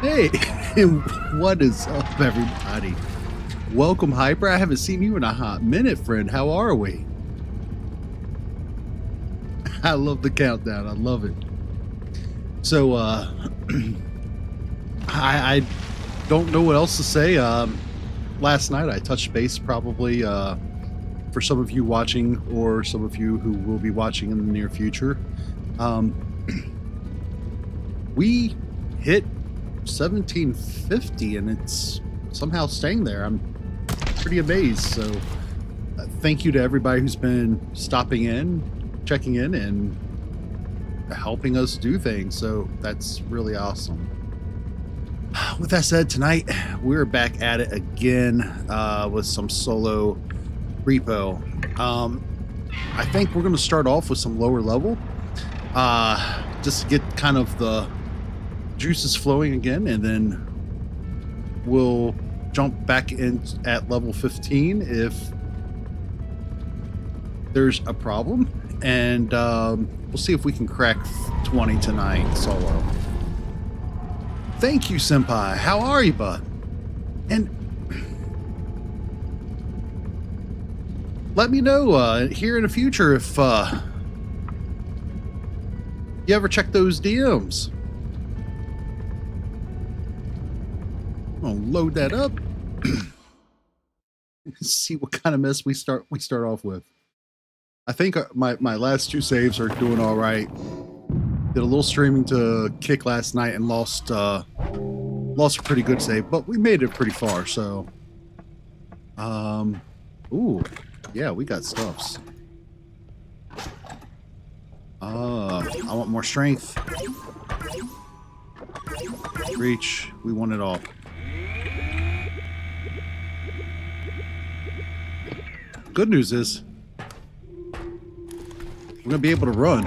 Hey, what is up, everybody? Welcome, Hyper. I haven't seen you in a hot minute, friend. How are we? I love the countdown. I love it. So, I don't know what else to say. Last night I touched base probably for some of you watching or some of you who will be watching in the near future. Um, we hit 1750 and it's somehow staying there. I'm pretty amazed. So thank you to everybody who's been stopping in, checking in, and helping us do things. So that's really awesome. With that said, tonight we're back at it again with some solo R.E.P.O. I think we're going to start off with some lower level just to get kind of the juices flowing again, and then we'll jump back in at level 15 if there's a problem, and we'll see if we can crack 20 tonight solo. Thank you, Senpai. How are you, bud? And let me know here in the future if you ever check those DMs. I'm gonna load that up. See what kind of mess we start off with. I think my last two saves are doing all right. Did a little streaming to kick last night and lost a pretty good save, but we made it pretty far. So, ooh, yeah, we got stuffs. I want more strength. Reach. We want it all. Good news is we're gonna be able to run.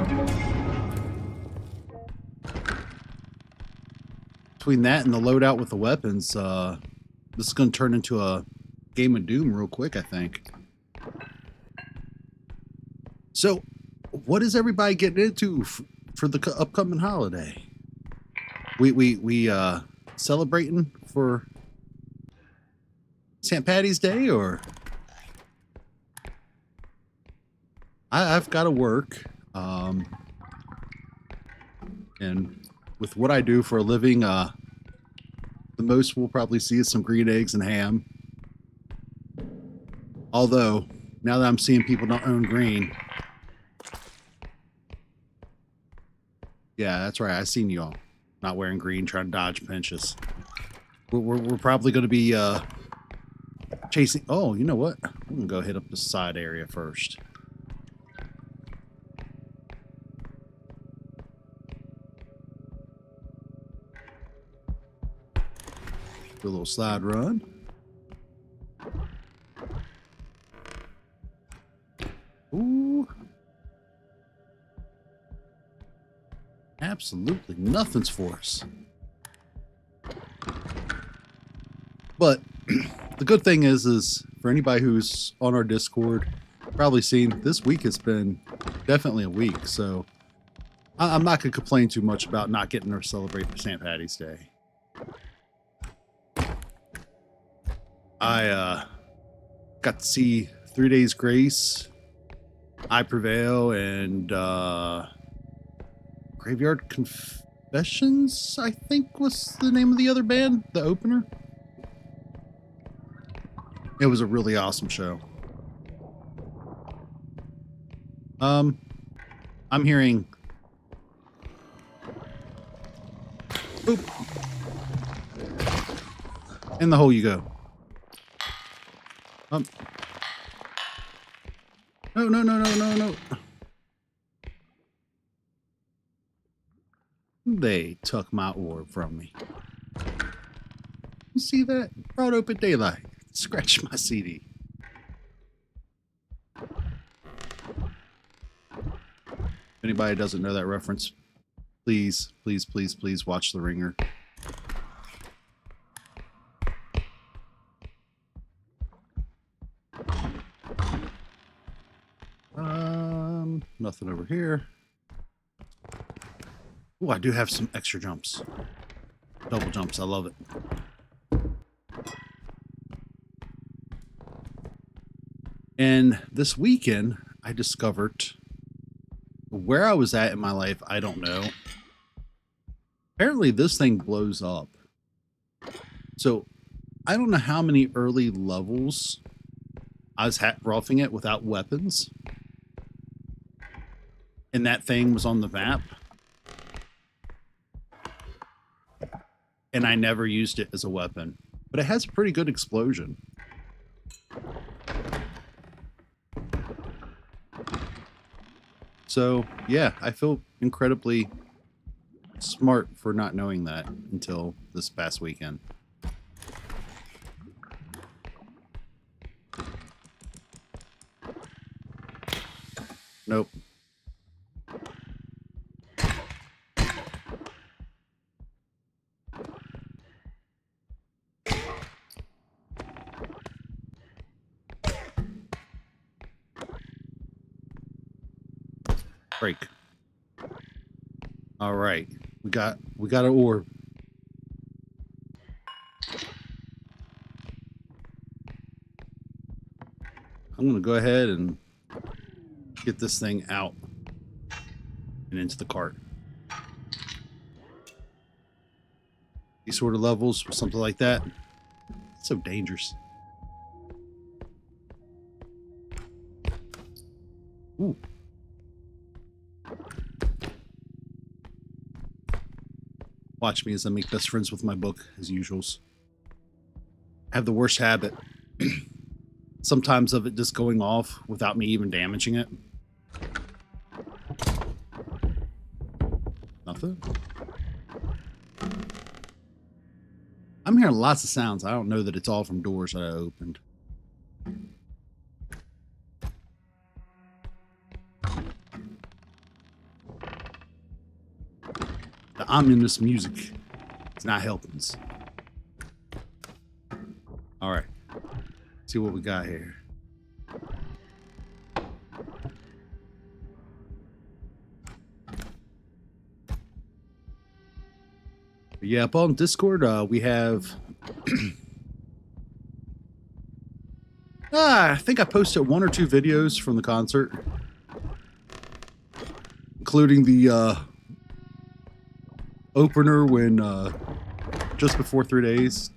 Between that and the loadout with the weapons, this is gonna turn into a game of doom real quick, I think. So, what is everybody getting into for the upcoming holiday? We celebrating for St. Patty's Day, or I've got to work, and with what I do for a living, the most we'll probably see is some green eggs and ham. Although, now that I'm seeing people don't own green, yeah, that's right. I seen y'all not wearing green, trying to dodge pinches. We're probably going to be chasing. Oh, you know what? I'm gonna go hit up the side area first. Do a little slide run. Ooh. Absolutely nothing's for us. But the good thing is for anybody who's on our Discord, probably seen this week has been definitely a week. So I'm not going to complain too much about not getting to celebrate for St. Patty's Day. I got to see 3 Days Grace, I Prevail, and Graveyard Confessions, I think was the name of the other band, the opener. It was a really awesome show. I'm hearing... Oop. In the hole you go. No. They took my orb from me. You see that? Broad open daylight. Scratch my CD. If anybody doesn't know that reference, please watch The Ringer. Nothing over here. Oh, I do have some extra jumps. Double jumps, I love it. And this weekend, I discovered where I was at in my life, I don't know. Apparently, this thing blows up. So, I don't know how many early levels I was roughing it without weapons. And that thing was on the map. And I never used it as a weapon. But it has a pretty good explosion. So, yeah, I feel incredibly smart for not knowing that until this past weekend. Nope. Break. All right. We got an orb. I'm going to go ahead and get this thing out and into the cart. These sort of levels, something like that. It's so dangerous. Ooh. Watch me as I make best friends with my book, as usuals. I have the worst habit. Sometimes of it just going off without me even damaging it. Nothing. I'm hearing lots of sounds. I don't know that it's all from doors that I opened. The ominous music is not helping us. All right. See what we got here. But yeah, up on Discord, we have... I think I posted 1 or 2 videos from the concert. Including the opener when just before 3 days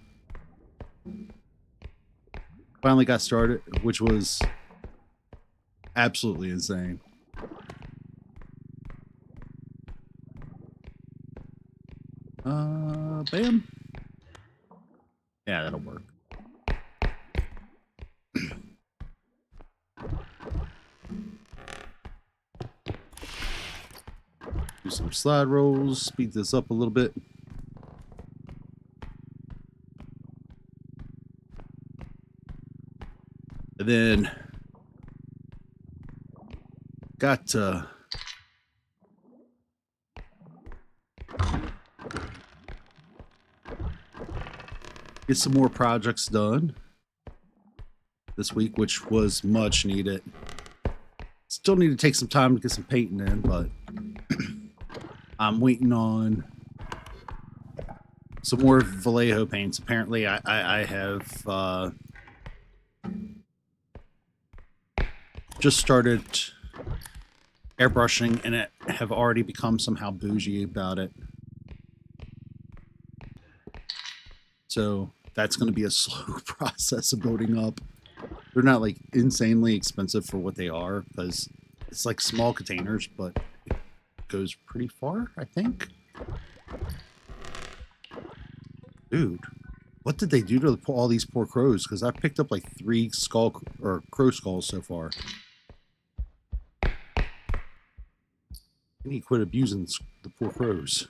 finally got started, which was absolutely insane. Bam. Yeah, that'll work. Do some slide rolls, speed this up a little bit. And then got to get some more projects done this week, which was much needed. Still need to take some time to get some painting in, but I'm waiting on some more Vallejo paints. Apparently, I have just started airbrushing and it have already become somehow bougie about it. So that's going to be a slow process of building up. They're not like insanely expensive for what they are because it's like small containers, but it goes pretty far, I think. Dude, what did they do to all these poor crows? Because I've picked up like 3 skull or crow skulls so far. I need to quit abusing the poor crows.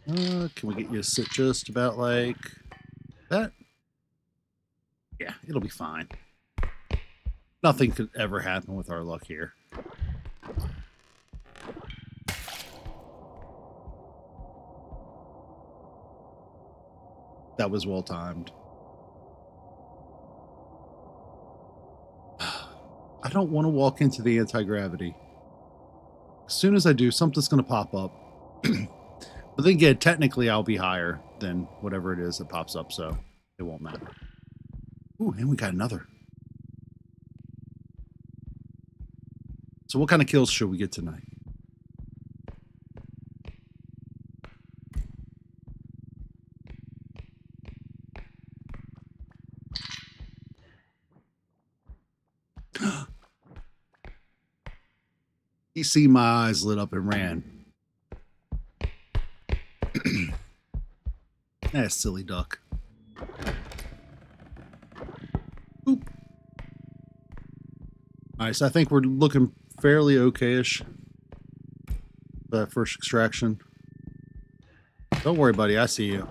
Can we get you to sit just about like that? Yeah, it'll be fine. Nothing could ever happen with our luck here. That was well timed. don't want to walk into the anti-gravity. As soon as I do, something's going to pop up. But then again, technically I'll be higher than whatever it is that pops up, so it won't matter. Ooh, and we got another. So what kind of kills should we get tonight? You see my eyes lit up and ran. That silly duck. Oop. Alright, so I think we're looking fairly okay-ish for that first extraction. Don't worry, buddy. I see you.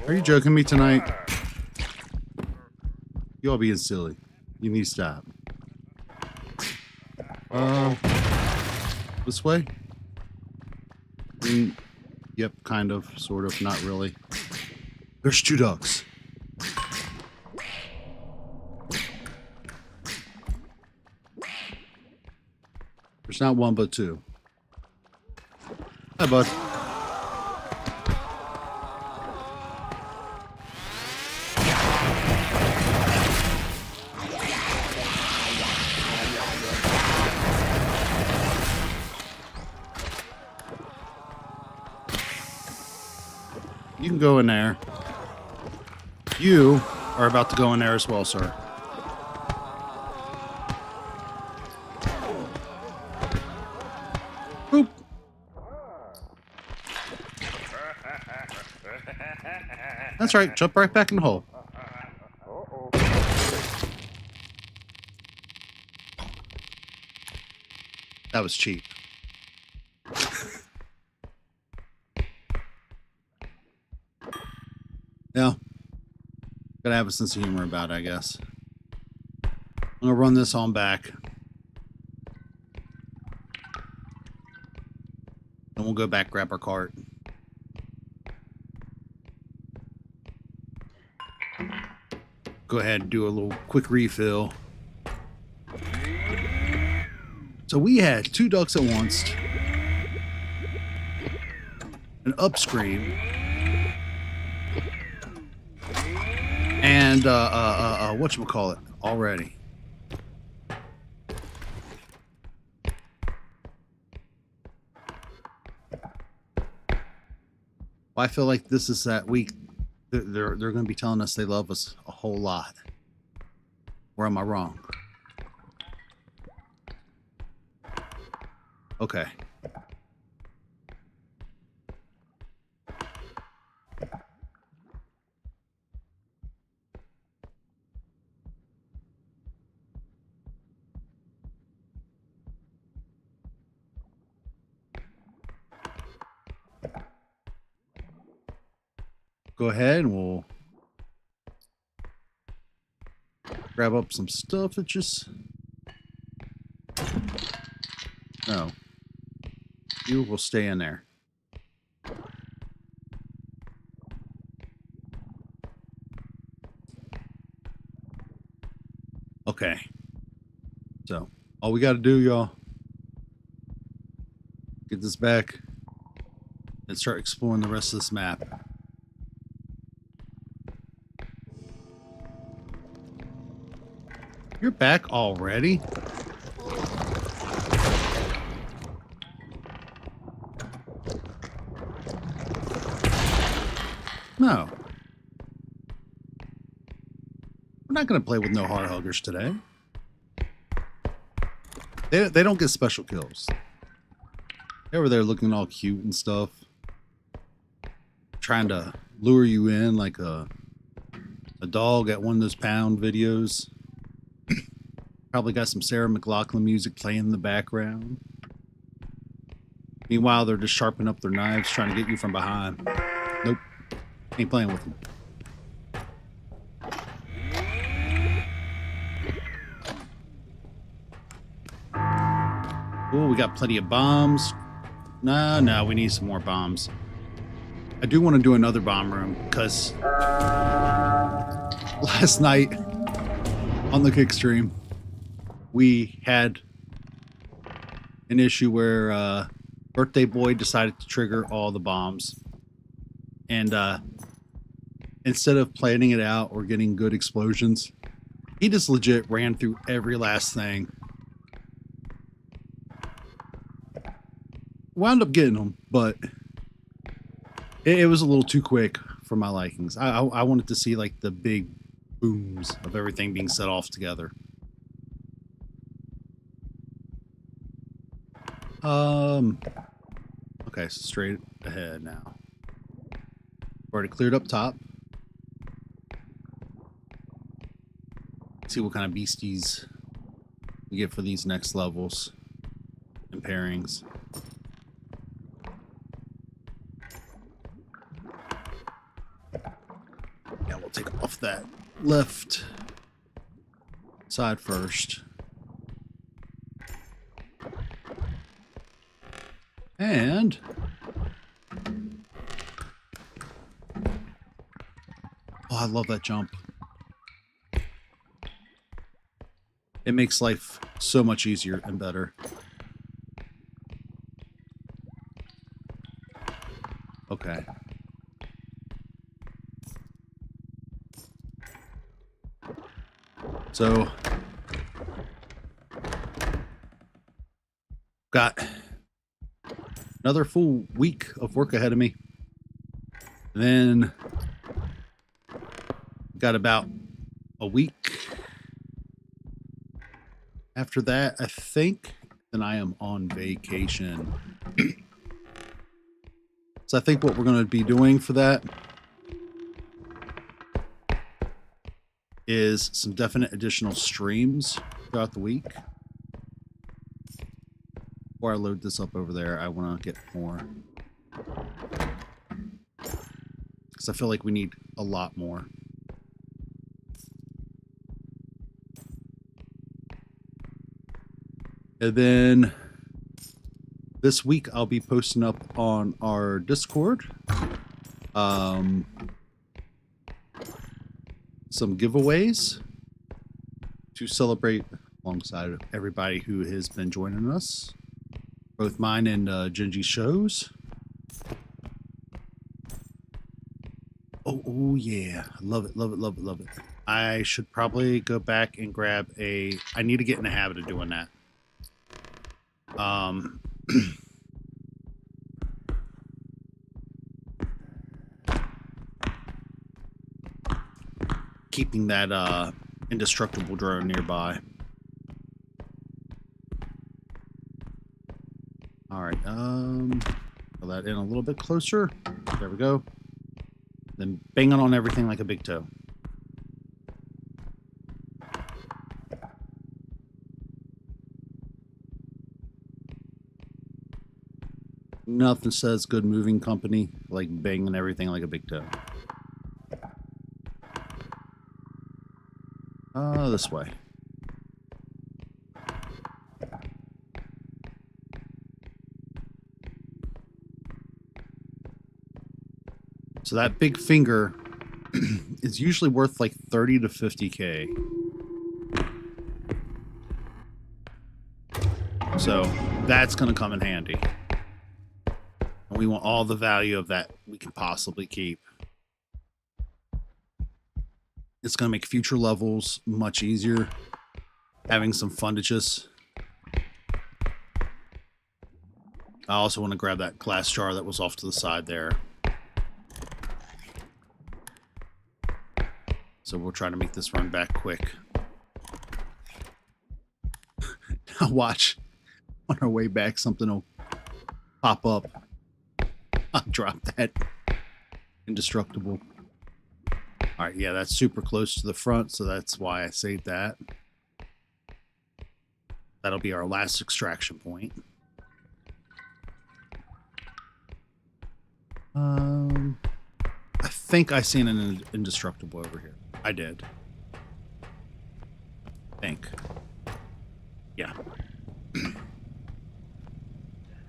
Are you joking me tonight? You all being silly. You need to stop. This way? Yep, kind of, sort of, not really. There's 2 ducks. There's not 1, but 2. Hi, bud. You can go in there. You are about to go in there as well, sir. Boop. That's right. Jump right back in the hole. That was cheap. Yeah. Gotta have a sense of humor about it, I guess. I'm gonna run this on back. Then we'll go back, grab our cart. Go ahead and do a little quick refill. So we had 2 ducks at once. An upscream. And whatchamacallit already. Well, I feel like this is that week. They're going to be telling us they love us a whole lot. Or am I wrong? Okay. Go ahead and we'll grab up some stuff that just... No. You will stay in there. Okay. So, all we got to do, y'all, get this back and start exploring the rest of this map. You're back already? No. We're not going to play with no heart huggers today. They don't get special kills. They were there looking all cute and stuff. Trying to lure you in like a dog at one of those pound videos. Probably got some Sarah McLachlan music playing in the background. Meanwhile, they're just sharpening up their knives, trying to get you from behind. Nope. Ain't playing with them. Oh, we got plenty of bombs. No, we need some more bombs. I do want to do another bomb room because last night on the kick stream, we had an issue where Birthday Boy decided to trigger all the bombs. And instead of planning it out or getting good explosions, he just legit ran through every last thing. Wound up getting them, but it was a little too quick for my likings. I wanted to see like the big booms of everything being set off together. Okay, so straight ahead now. Already cleared up top. See what kind of beasties we get for these next levels and pairings. Yeah, we'll take off that left side first. And oh, I love that jump. It makes life so much easier and better. Okay. So got another full week of work ahead of me. Then got about a week after that, I think. Then I am on vacation. So I think what we're going to be doing for that is some definite additional streams throughout the week. Before I load this up over there, I want to get more. Because I feel like we need a lot more. And then this week I'll be posting up on our Discord some giveaways to celebrate alongside everybody who has been joining us, both mine and Genji's shows. Oh yeah, love it, love it, love it, love it. I should probably go back and grab a. I need to get in the habit of doing that. Keeping that indestructible drone nearby. All right, pull that in a little bit closer. There we go. Then banging on everything like a big toe. Nothing says good moving company like banging everything like a big toe. This way. So that big finger is usually worth like 30 to 50K. So that's going to come in handy. And we want all the value of that we can possibly keep. It's going to make future levels much easier. Having some fundages. I also want to grab that glass jar that was off to the side there. So we'll try to make this run back quick. Now watch. On our way back, something will pop up. I'll drop that. Indestructible. All right, yeah, that's super close to the front, so that's why I saved that. That'll be our last extraction point. I think I seen an indestructible over here. I did. I think. Yeah.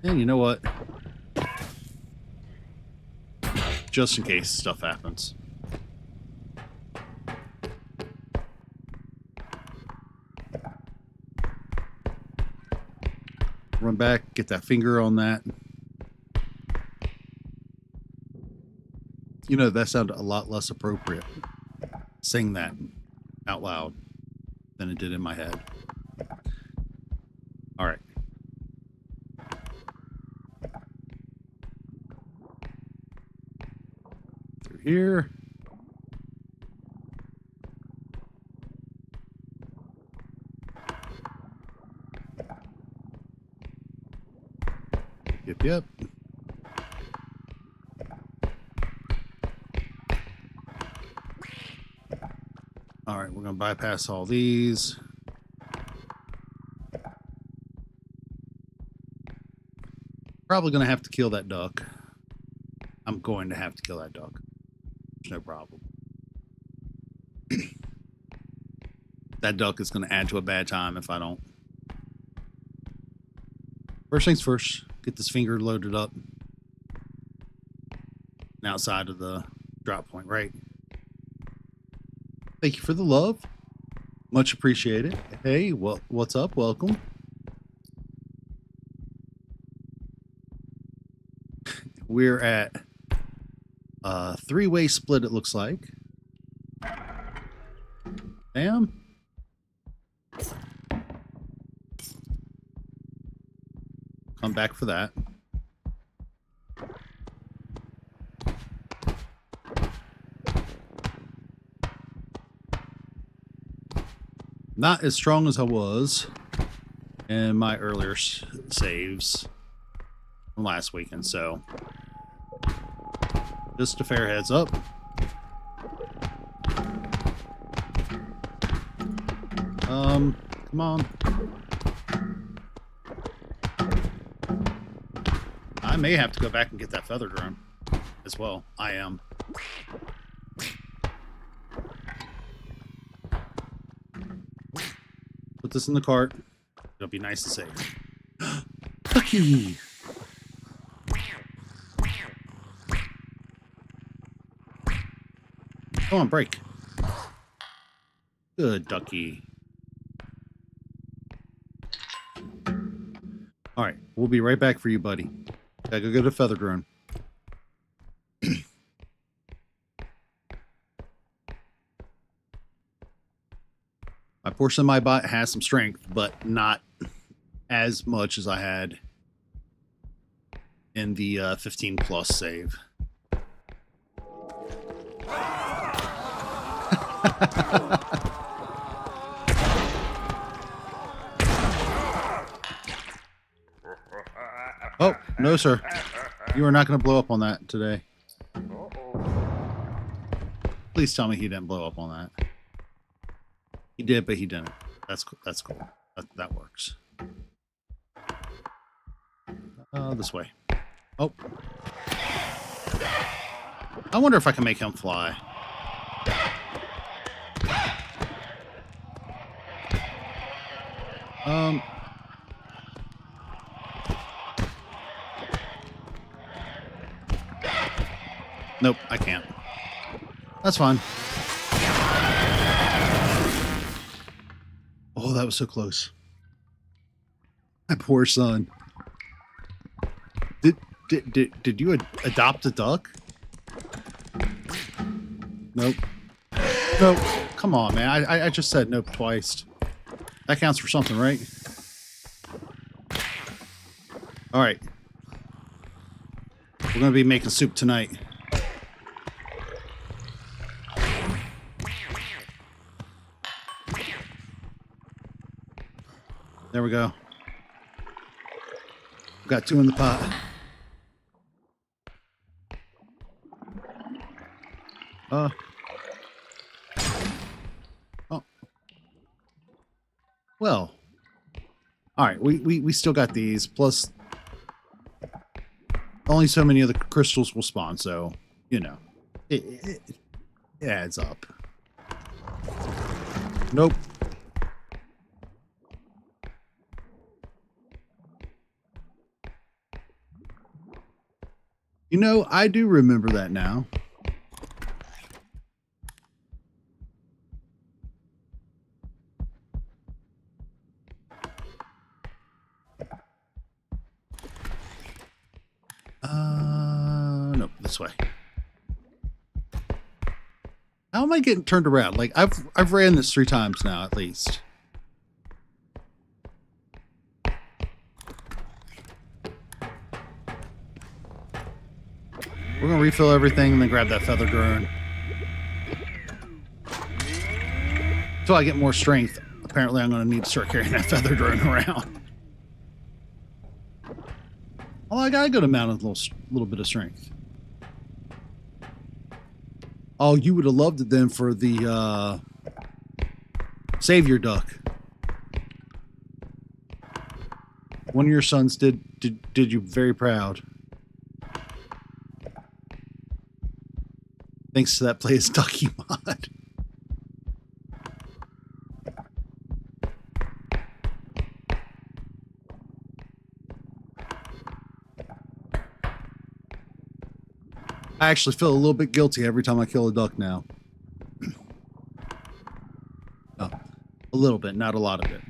And you know what? Just in case stuff happens. Run back, get that finger on that. You know, that sounded a lot less appropriate saying that out loud than it did in my head. All right. Through here. Yep. All right, we're going to bypass all these. Probably going to have to kill that duck. I'm going to have to kill that duck. There's no problem. That duck is going to add to a bad time if I don't. First things first, get this finger loaded up. And outside of the drop point, right? Thank you for the love. Much appreciated. Hey, what's up? Welcome. We're at a three-way split, it looks like. Damn. Come back for that. Not as strong as I was in my earlier saves from last weekend, so just a fair heads up. Come on. I may have to go back and get that feather drone as well. I am. Put this in the cart. It'll be nice to save. Fuck you! Come on, break. Good ducky. Alright, we'll be right back for you, buddy. Gotta go get a feather drone. My portion of my bot has some strength, but not as much as I had in the 15 plus save. Oh, no, sir. You are not going to blow up on that today. Please tell me he didn't blow up on that. He did, but he didn't. That's cool. That works. This way. Oh. I wonder if I can make him fly. Nope, I can't. That's fine. Oh, that was so close. My poor son. Did you adopt a duck? Nope. Nope. Come on, man. I just said nope twice. That counts for something, right? All right. We're going to be making soup tonight. There we go. Got two in the pot. Oh. Well. All right, we still got these, plus only so many of the crystals will spawn, so, you know, it adds up. Nope. You know, I do remember that now. Nope, this way. How am I getting turned around? Like I've ran this 3 times now at least. We're gonna refill everything and then grab that feather drone. Until I get more strength, apparently I'm gonna need to start carrying that feather drone around. Oh, I got a good amount of little bit of strength. Oh, you would have loved it then for the Savior Duck. One of your sons did you very proud. Thanks to that Play as Ducky mod. I actually feel a little bit guilty every time I kill a duck now. Oh, a little bit, not a lot of it.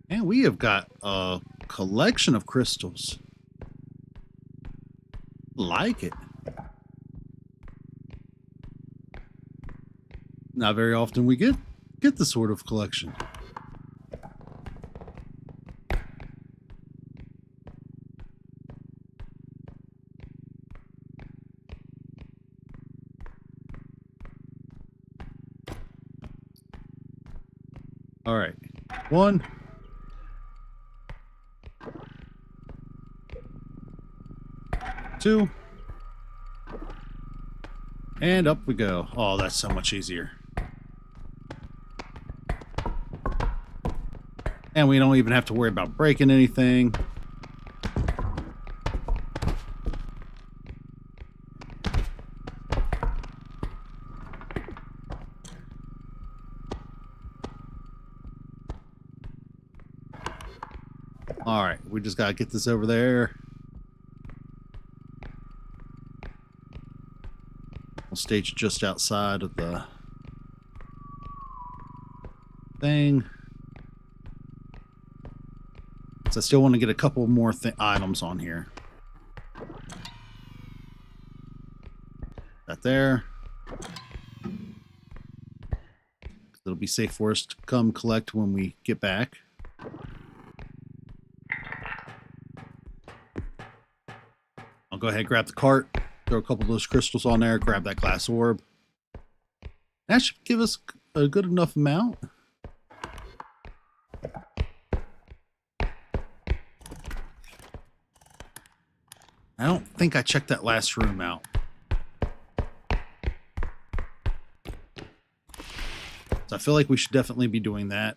And we have got a collection of crystals. Like it. Not very often we get this sort of collection. All right. 1. 2. And up we go. Oh, that's so much easier. And we don't even have to worry about breaking anything. All right, we just gotta get this over there. We'll stage just outside of the thing. So I still want to get a couple more items on here. That there. It'll be safe for us to come collect when we get back. I'll go ahead and grab the cart, throw a couple of those crystals on there, grab that glass orb. That should give us a good enough amount. I don't think I checked that last room out. So I feel like we should definitely be doing that.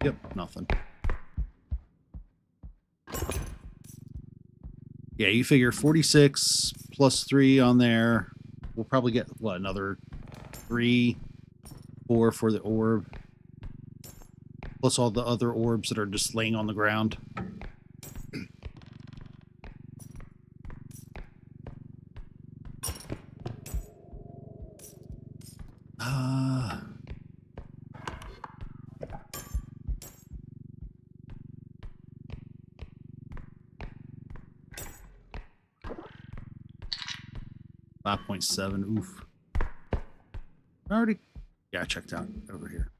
Yep, nothing. Yeah, you figure 46 plus 3 on there. We'll probably get, what, another 3, 4 for the orb. Plus all the other orbs that are just laying on the ground. .7, oof. I already, yeah, I checked out over here.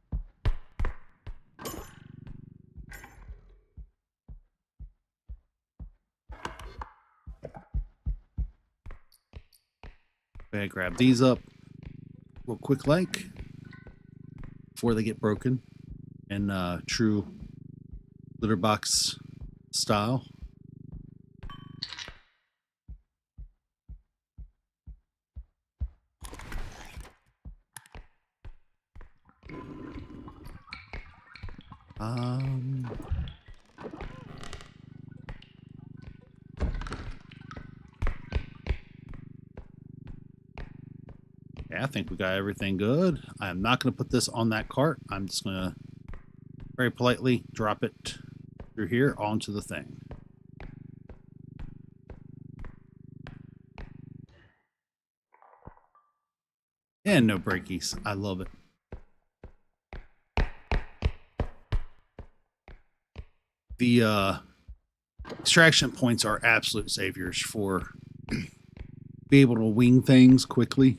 Okay, grab these up real quick like before they get broken in true litter box style. Yeah, I think we got everything good. I'm not going to put this on that cart. I'm just going to very politely drop it through here onto the thing. And no breakies. I love it. The extraction points are absolute saviors for be able to wing things quickly.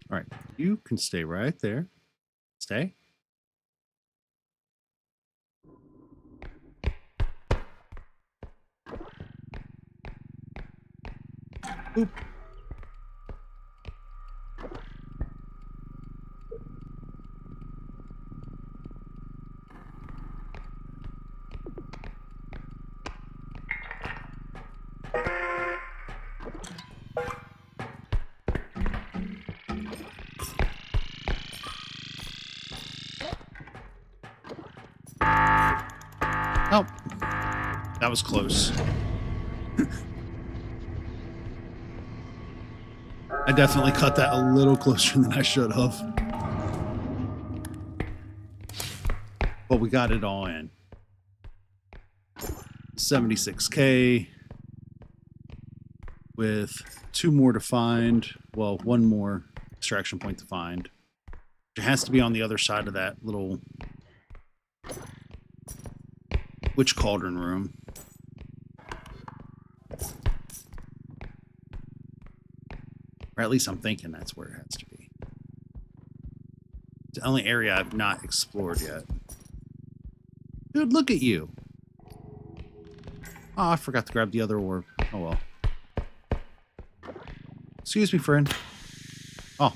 All right, you can stay right there. Stay. Boop. Oh, that was close. I definitely cut that a little closer than I should have. But we got it all in. 76K with 2 more to find. Well, 1 more extraction point to find. It has to be on the other side of that little witch cauldron room. Or at least I'm thinking that's where it has to be. It's the only area I've not explored yet. Dude, look at you. Oh, I forgot to grab the other orb. Oh well. Excuse me, friend. Oh,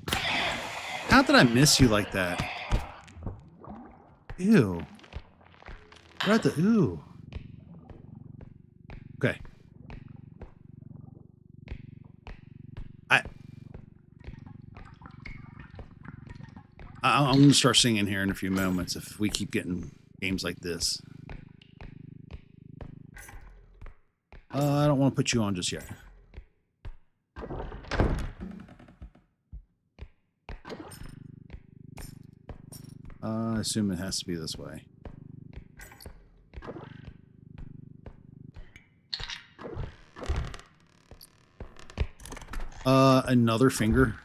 how did I miss you like that? Ew. What the ew? Okay. I'm going to start singing here in a few moments if we keep getting games like this. I don't want to put you on just yet. I assume it has to be this way. Another finger.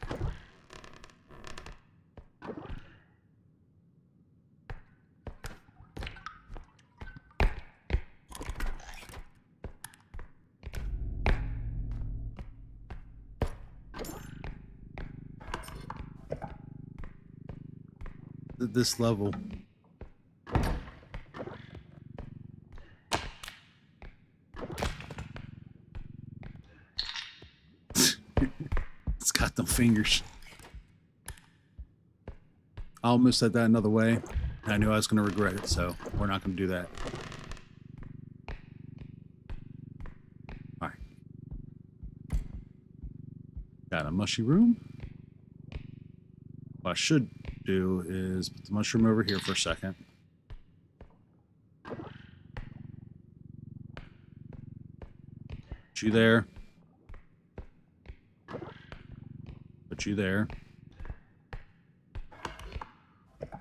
This level. It's got them fingers. I almost said that another way. And I knew I was going to regret it, so we're not going to do that. All right. Got a mushy room. What I should do is put the mushroom over here for a second. Put you there. Put you there.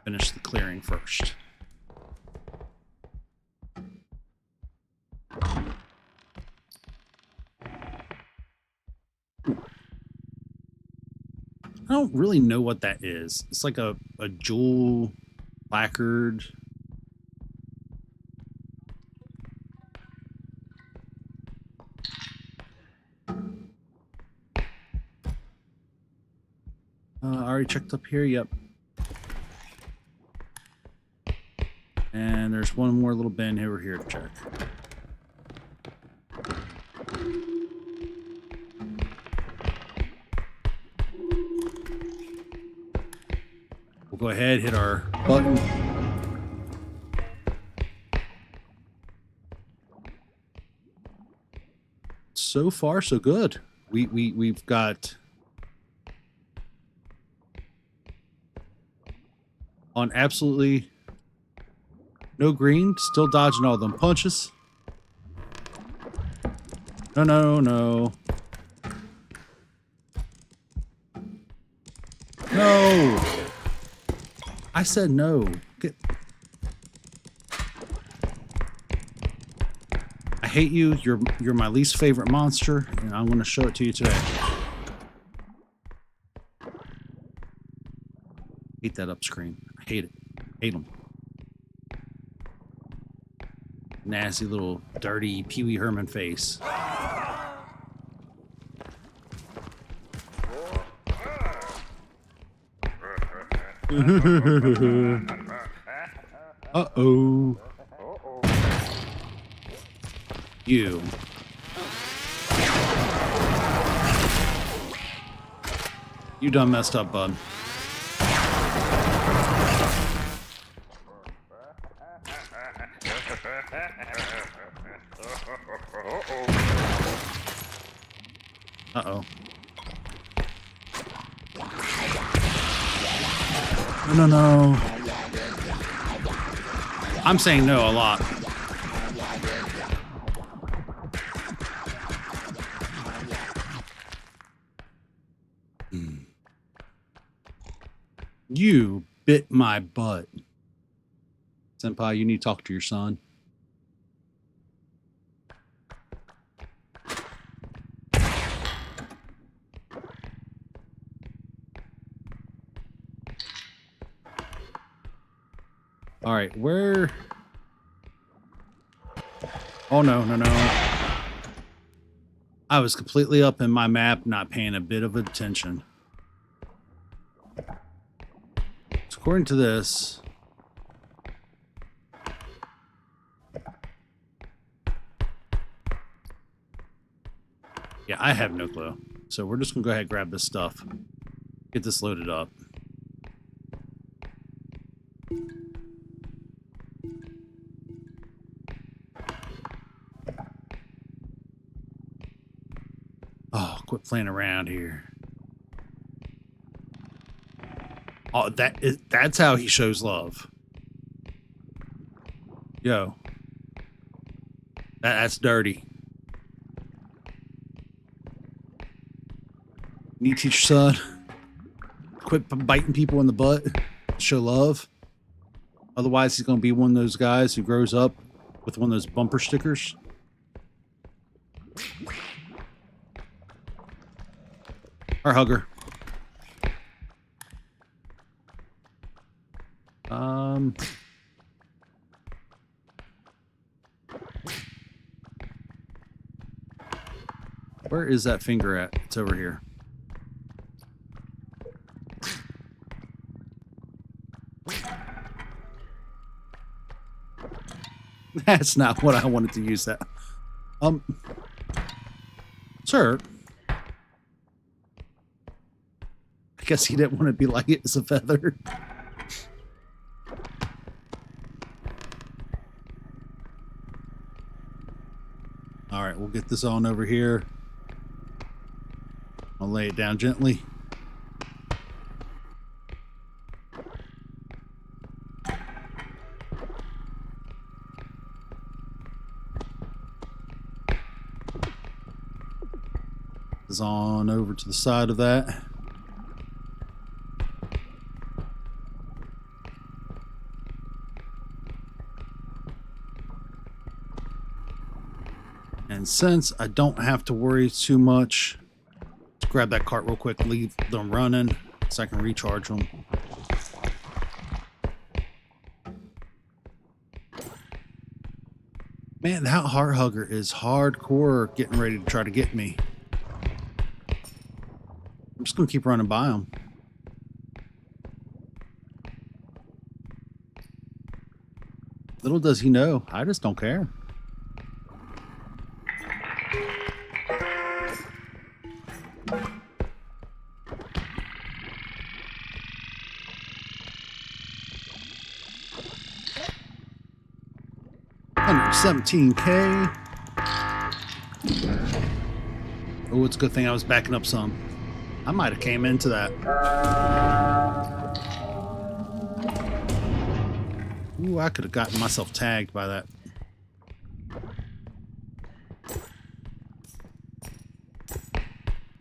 Finish the clearing first. I don't really know what that is. It's like a jewel placard. I already checked up here. Yep. And there's one more little bin over here to check. We'll go ahead, hit our button. So far, so good. We've got On absolutely no green. Still dodging all them punches. No, no, no. No! I said no. I hate you. You're my least favorite monster, and I'm going to show it to you today. Hate that up screen. I hate it. Hate them. Nasty little dirty Pee Wee Herman face. Uh-oh. You. You done messed up, bud. Uh-oh. No, no, no. I'm saying no a lot. You bit my butt. Senpai, you need to talk to your son. All right, where? Oh, no, no, no. I was completely up in my map, not paying a bit of attention. So according to this, yeah, I have no clue. So we're just gonna go ahead and grab this stuff. Get this loaded up. Oh, quit playing around here. Oh, that's how he shows love. Yo. That's dirty. You need to teach your son. Quit biting people in the butt. Show love. Otherwise, he's going to be one of those guys who grows up with one of those bumper stickers. Or hugger. Where is that finger at? It's over here. That's not what I wanted to use that. Sir. I guess he didn't want to be like it as a feather. All right, we'll get this on over here. I'll lay it down gently. This is on over to the side of that. And since I don't have to worry too much, let's grab that cart real quick, leave them running so I can recharge them. Man, that heart hugger is hardcore getting ready to try to get me. I'm just going to keep running by them. Little does he know, I just don't care. $117K. Oh, it's a good thing I was backing up some. I might have came into that. Ooh, I could have gotten myself tagged by that.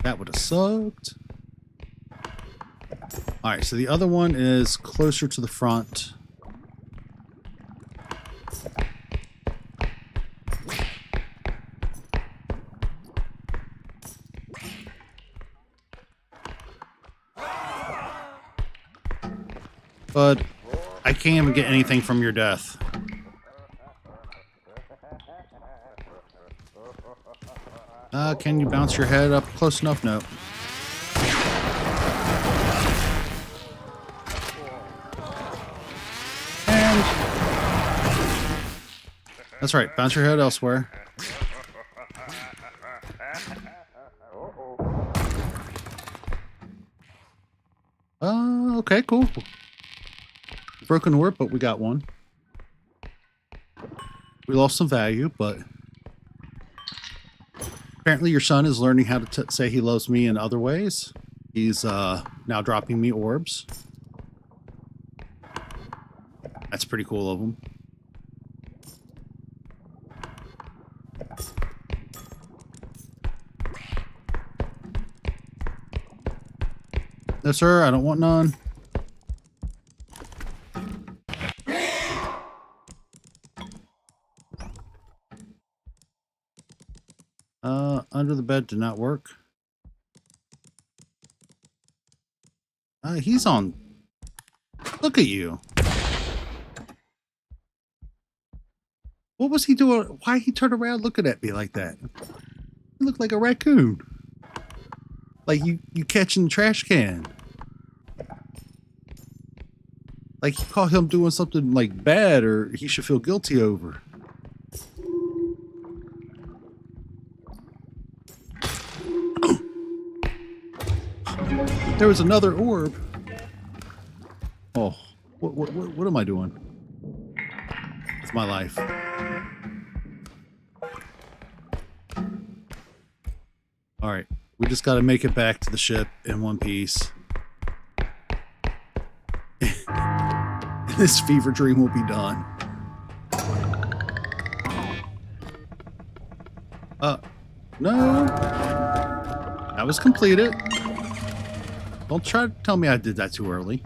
That would have sucked. All right, so the other one is closer to the front. But I can't even get anything from your death. Can you bounce your head up close enough? No. And that's right. Bounce your head elsewhere. Okay, cool. Broken orb, but we got one. We lost some value, but apparently your son is learning how to say he loves me in other ways. He's now dropping me orbs. That's pretty cool of him. No, sir, I don't want none. Under the bed did not work. He's on. Look at you. What was he doing? Why he turned around looking at me like that? You look like a raccoon. Like you catching the trash can. Like you caught him doing something like bad or he should feel guilty over. There was another orb. Oh, what am I doing with my life? All right, we just got to make it back to the ship in one piece. This fever dream will be done. No. That was completed. Don't try to tell me I did that too early.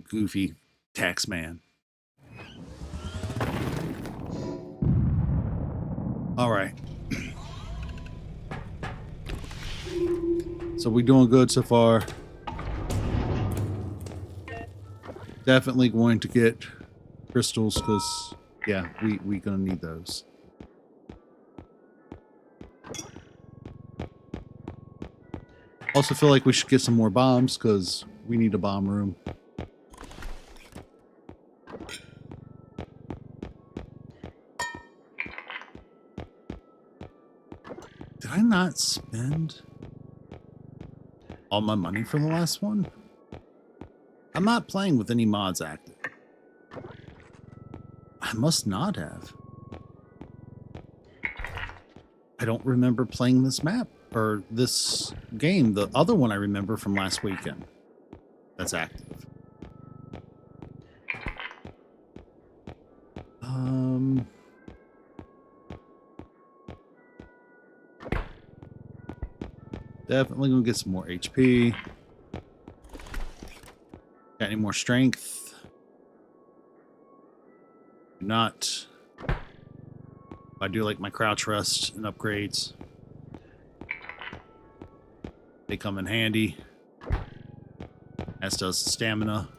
Goofy tax man. All right. So we doing good so far. Definitely going to get crystals because, yeah, we gonna need those. Also feel like we should get some more bombs because we need a bomb room. Did I not spend all my money for the last one? I'm not playing with any mods active. I must not have. I don't remember playing this map or this game. The other one I remember from last weekend. That's active. Definitely gonna get some more HP. Got any more strength? Not. I do like my crouch rest and upgrades. They come in handy. As does the stamina.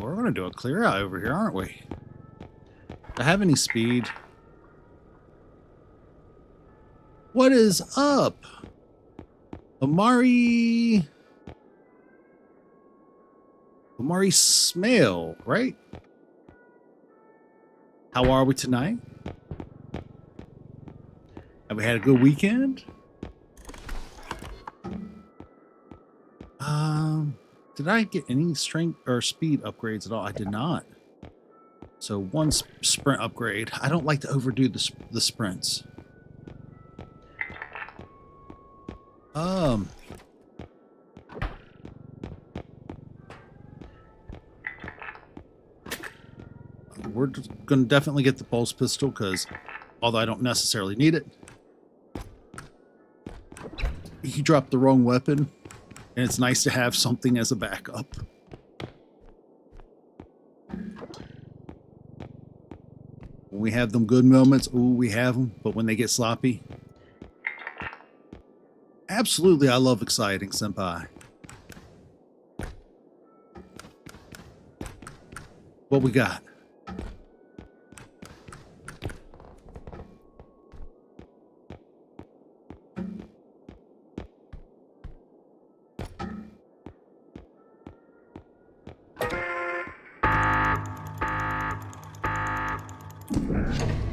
We're gonna do a clear out over here, aren't we? Do I have any speed? What is up? Amari Smale, right? How are we tonight? Have we had a good weekend? Did I get any strength or speed upgrades at all? I did not. So one sprint upgrade. I don't like to overdo the sprints. we're going to definitely get the pulse pistol because although I don't necessarily need it, he dropped the wrong weapon, and it's nice to have something as a backup. When we have them good moments, ooh, we have them, but when they get sloppy, absolutely, I love exciting, senpai. What we got?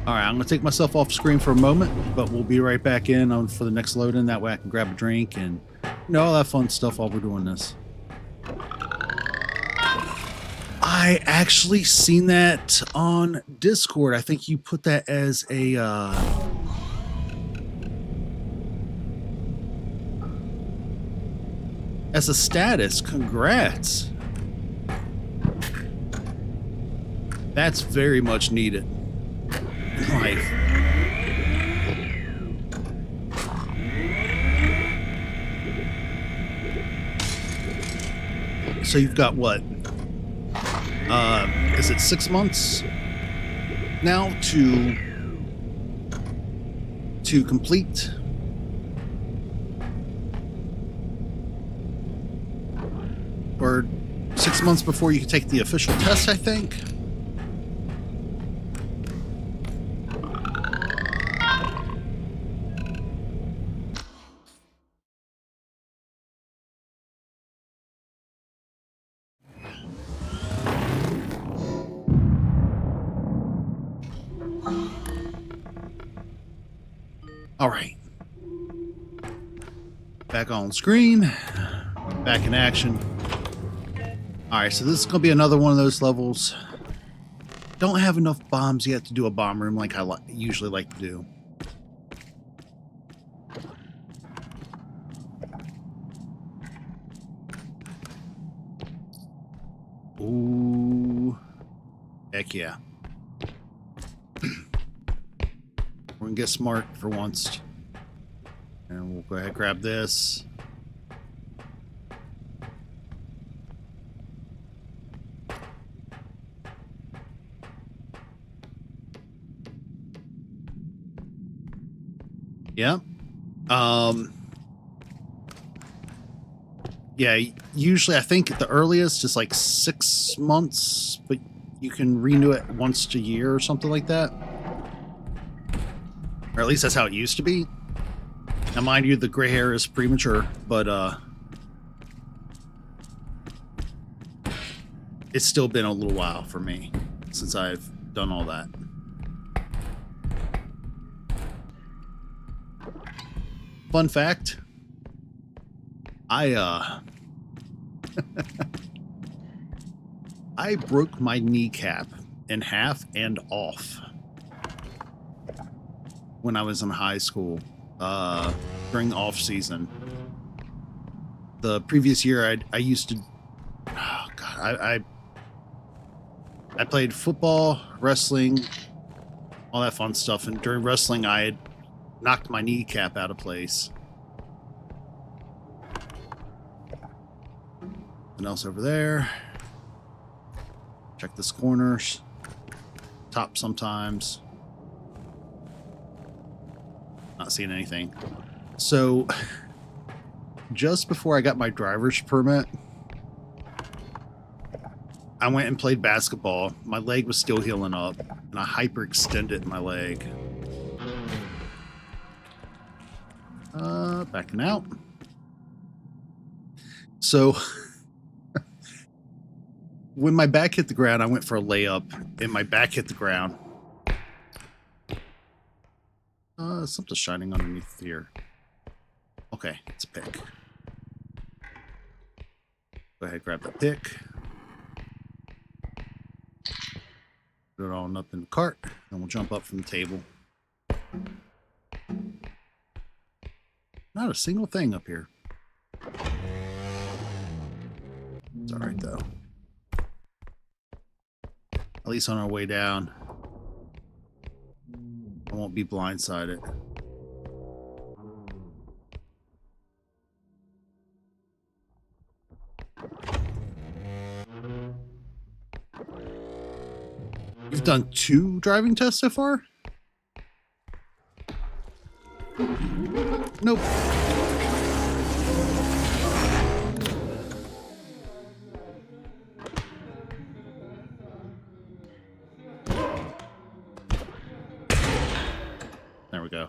All right, I'm going to take myself off screen for a moment, but we'll be right back in on for the next load-in. That way I can grab a drink and, you know, all that fun stuff while we're doing this. I actually seen that on Discord. I think you put that as a status. Congrats. That's very much needed in life. So you've got what? Is it 6 months now to complete? Or 6 months before you can take the official test, I think. All right. Back on screen. Back in action. All right, so this is going to be another one of those levels. Don't have enough bombs yet to do a bomb room like I usually like to do. Ooh. Heck yeah. We're going to get smart for once. And we'll go ahead and grab this. Yeah. Yeah, usually I think at the earliest it's like 6 months, but you can renew it once a year or something like that. Or at least that's how it used to be. Now, mind you, the gray hair is premature, but it's still been a little while for me since I've done all that. Fun fact, I broke my kneecap in half and off when I was in high school during off season. The previous year, I used to, oh God, I played football, wrestling, all that fun stuff, and during wrestling, I had knocked my kneecap out of place. Something else over there. Check this corners. Top sometimes. Not seeing anything. So, just before I got my driver's permit, I went and played basketball. My leg was still healing up, and I hyperextended my leg. Backing out. So, when my back hit the ground, I went for a layup, and my back hit the ground. Something's shining underneath here. Okay, it's a pick. Go ahead, grab that pick. Put it on up in the cart, and we'll jump up from the table. Not a single thing up here. It's all right, though. I least on our way down, I won't be blindsided. You've done 2 driving tests so far? Nope. There we go.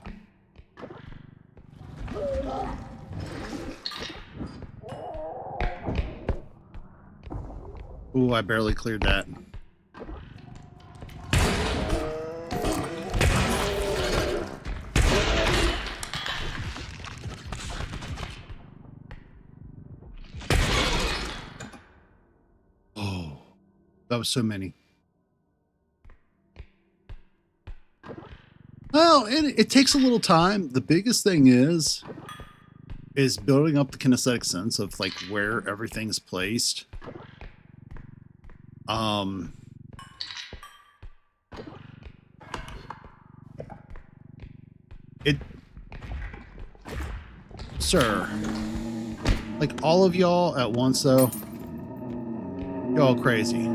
Ooh, I barely cleared that. Oh, that was so many. Well, it takes a little time. The biggest thing is building up the kinesthetic sense of like where everything's placed. It, sir, like all of y'all at once though, y'all crazy.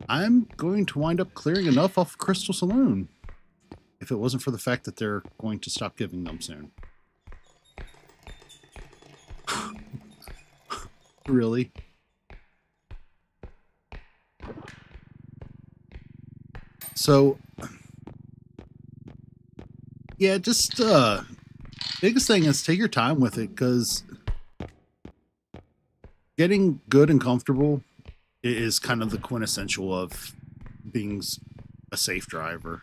I'm going to wind up clearing enough off Crystal Saloon if it wasn't for the fact that they're going to stop giving them soon. Really? So, yeah, just biggest thing is take your time with it, because getting good and comfortable is kind of the quintessential of being a safe driver.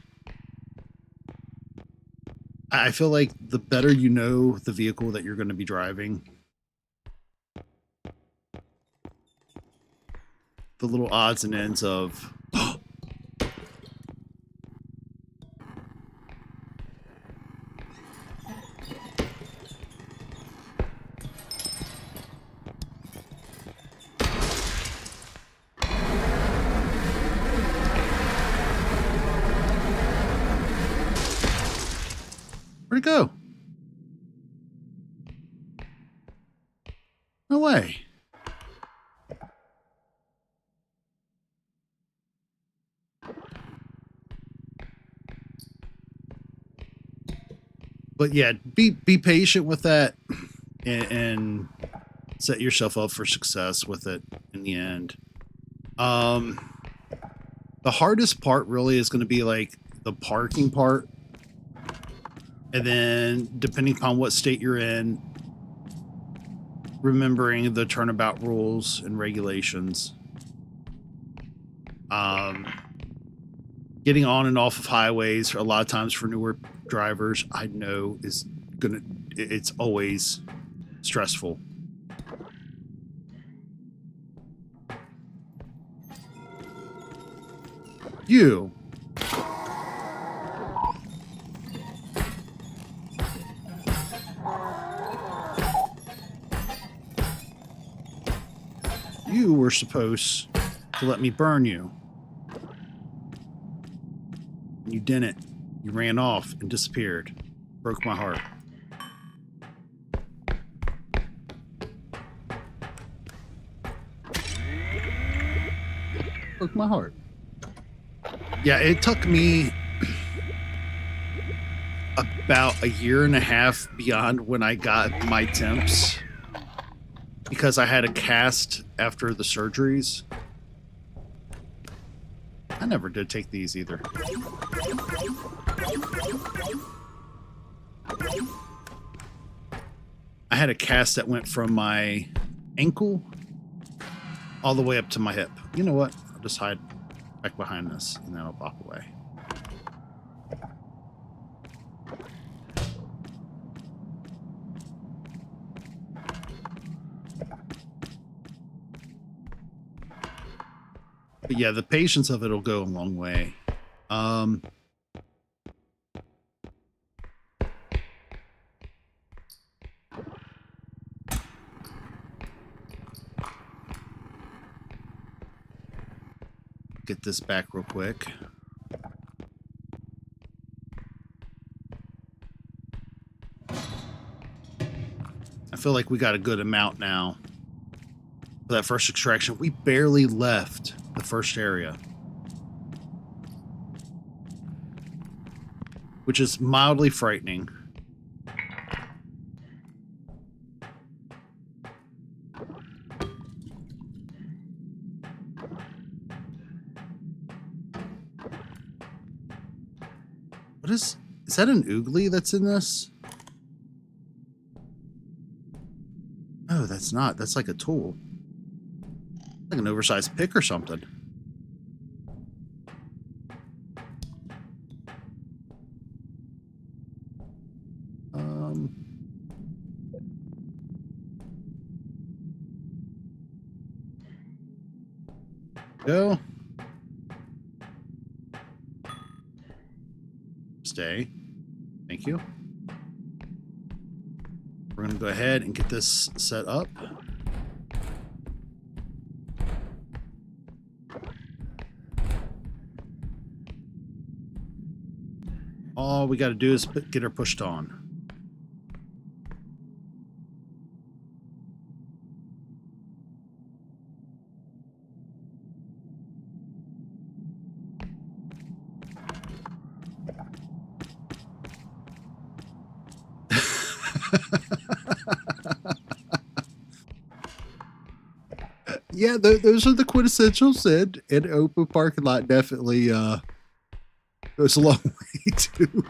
I feel like the better you know the vehicle that you're going to be driving, the little odds and ends of where'd it go? No way. But yeah, be patient with that and set yourself up for success with it in the end. The hardest part really is going to be like the parking part. And then depending upon what state you're in, remembering the turnabout rules and regulations. Getting on and off of highways a lot of times for newer drivers, I know it's always stressful. You were supposed to let me burn you. You didn't. You ran off and disappeared. Broke my heart. Broke my heart. Yeah, it took me about 1.5 years beyond when I got my temps, because I had a cast after the surgeries. I never did take these either. I had a cast that went from my ankle all the way up to my hip. You know what? I'll just hide back behind this and then I'll pop away. But yeah, the patience of it will go a long way. Get this back real quick. I feel like we got a good amount now for that first extraction. We barely left the first area, which is mildly frightening. What is that an oogly that's in this? No, that's not. That's like a tool. Like an oversized pick or something. Go. Stay. Thank you. We're going to go ahead and get this set up. All we got to do is get her pushed on. Yeah, those are the quintessentials, and an open parking lot definitely goes a long way too.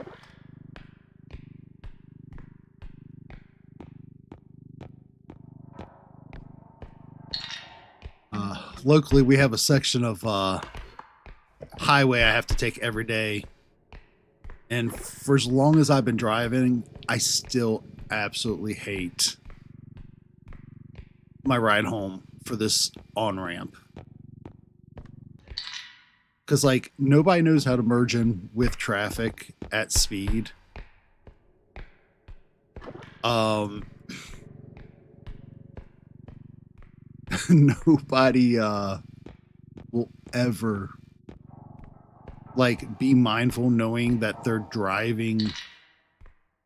Locally, we have a section of highway I have to take every day, and for as long as I've been driving, I still absolutely hate my ride home for this on-ramp. Because, like, nobody knows how to merge in with traffic at speed. Nobody will ever, like, be mindful knowing that they're driving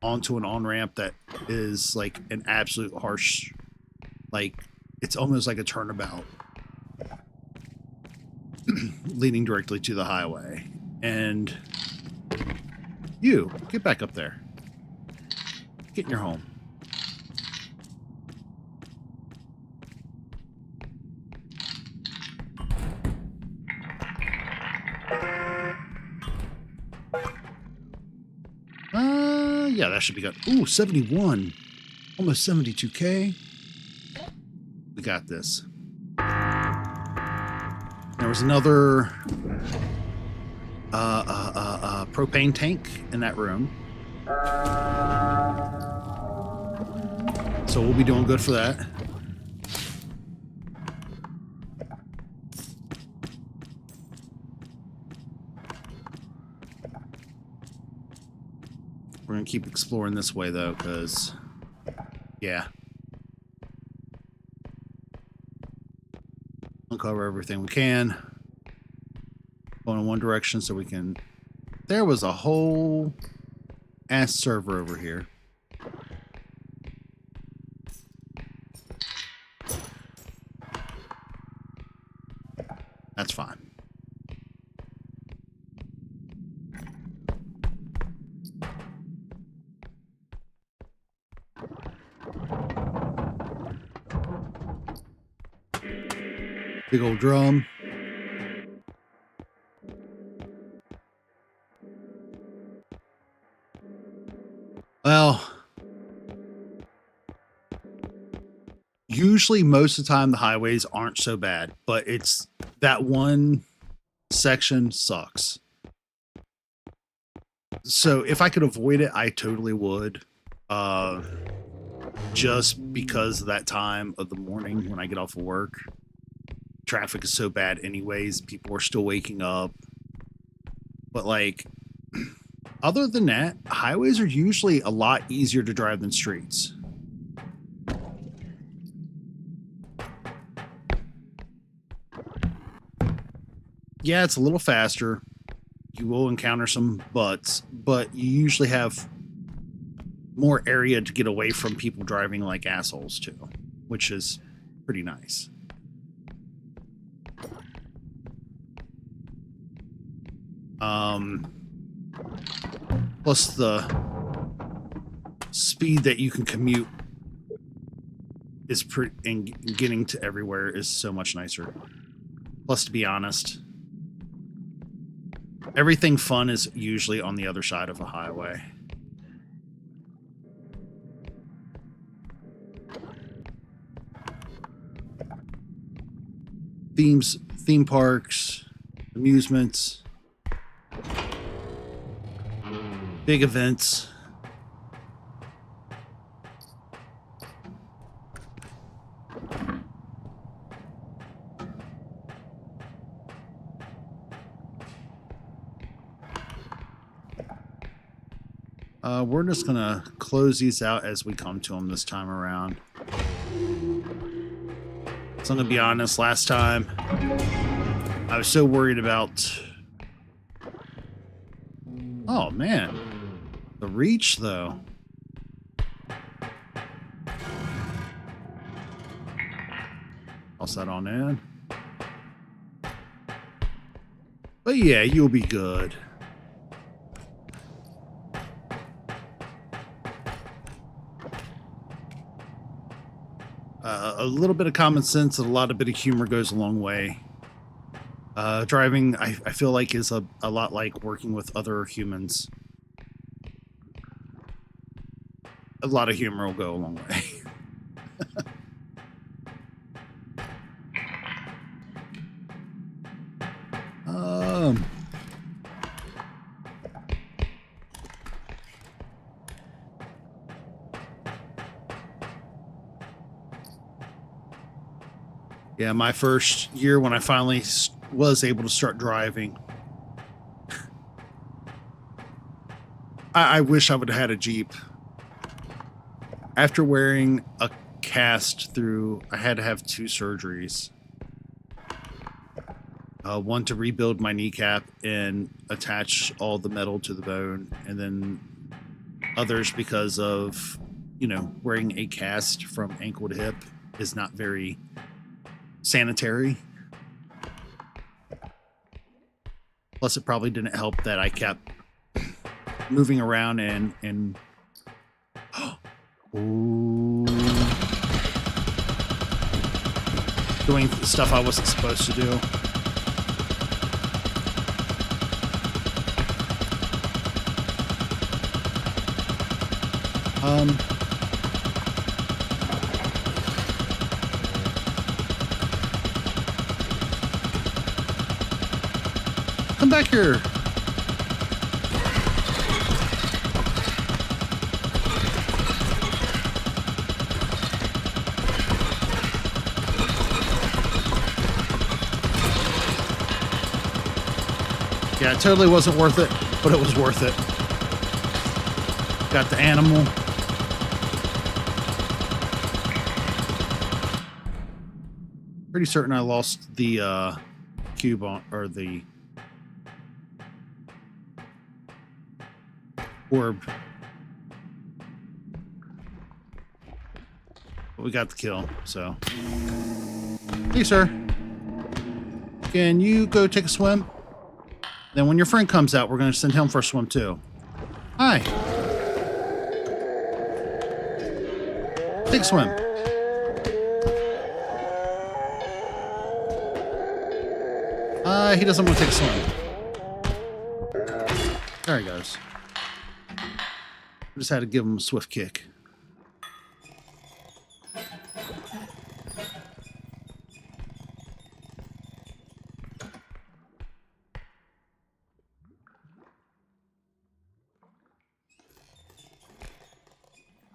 onto an on-ramp that is, like, an absolute harsh, like, it's almost like a turnabout leading directly to the highway. And you, get back up there. Get in your home. Yeah, that should be good. Ooh, 71. Almost 72K. We got this. There was another propane tank in that room. So we'll be doing good for that. We're going to keep exploring this way, though, because, yeah. Uncover everything we can. Going in one direction so we can... There was a whole ass server over here. That's fine. Big old drum. Well, usually most of the time the highways aren't so bad, but it's that one section sucks. So if I could avoid it, I totally would. Just because of that time of the morning when I get off of work. traffic is so bad anyways. People are still waking up. But like, other than that, highways are usually a lot easier to drive than streets. Yeah, it's a little faster. You will encounter some butts, but you usually have more area to get away from people driving like assholes too, which is pretty nice. Plus the speed that you can commute is pretty, and getting to everywhere is so much nicer. Plus, to be honest, everything fun is usually on the other side of a highway. Theme parks, amusements, big events. We're just gonna close these out as we come to them this time around. So I'm gonna be honest, last time I was so worried about... Oh man, the reach though. Toss that on in. But yeah, you'll be good. A little bit of common sense and a lot of bit of humor goes a long way. Driving, I feel like, is a lot like working with other humans. A lot of humor will go a long way. Yeah, my first year when I finally was able to start driving, I wish I would have had a Jeep. After wearing a cast through, I had to have 2 surgeries. One to rebuild my kneecap and attach all the metal to the bone, and then others because of, you know, wearing a cast from ankle to hip is not very sanitary. Plus, it probably didn't help that I kept moving around and ooh, doing stuff I wasn't supposed to do. Come back here. Yeah, it totally wasn't worth it, but it was worth it. Got the animal. Pretty certain I lost the cube on, or the orb. But we got the kill, so. Hey, sir. Can you go take a swim? Then when your friend comes out, we're going to send him for a swim too. Hi. Take a swim. He doesn't want to take a swim. There he goes. Just had to give him a swift kick.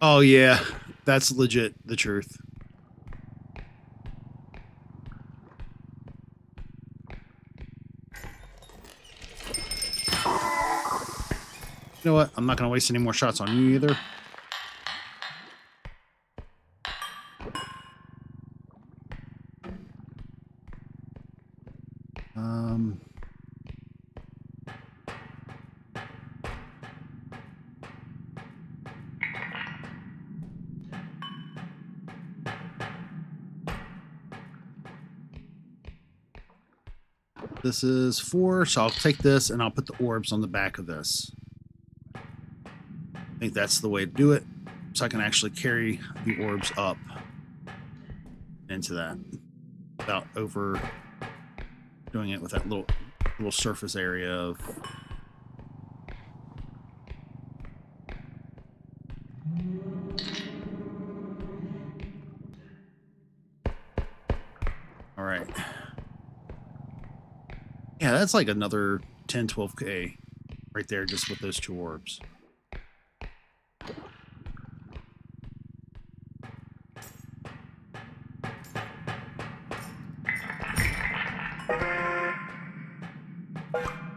Oh yeah, that's legit the truth. You know what? I'm not going to waste any more shots on you either. This is 4, so I'll take this and I'll put the orbs on the back of this. I think that's the way to do it, so I can actually carry the orbs up into that without over doing it with that little surface area of. All right. Yeah, that's like another 10, 12K right there just with those 2 orbs.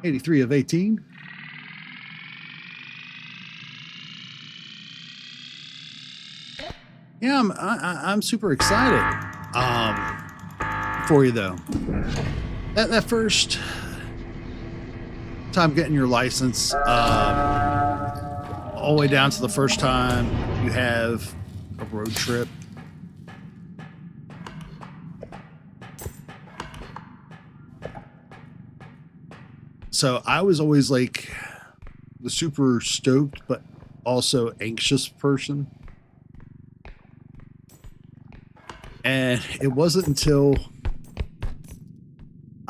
$83 of 18. Yeah, I'm super excited for you though. That first time getting your license, all the way down to the first time you have a road trip. So I was always like the super stoked, but also anxious person. And it wasn't until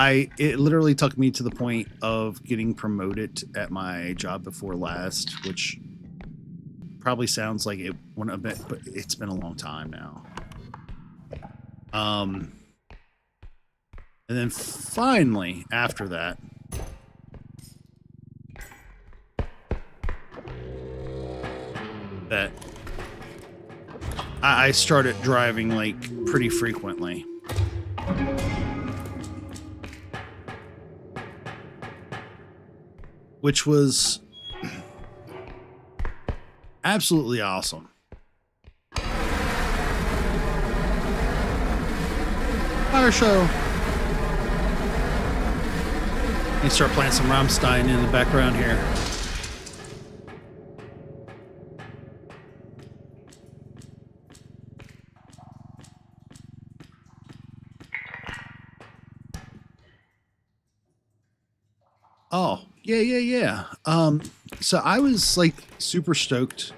it literally took me to the point of getting promoted at my job before last, which probably sounds like it went a bit, but it's been a long time now. And then finally, after that, I started driving like pretty frequently. Which was absolutely awesome. Fire show. Let me start playing some Rammstein in the background here. Oh, yeah. So I was like super stoked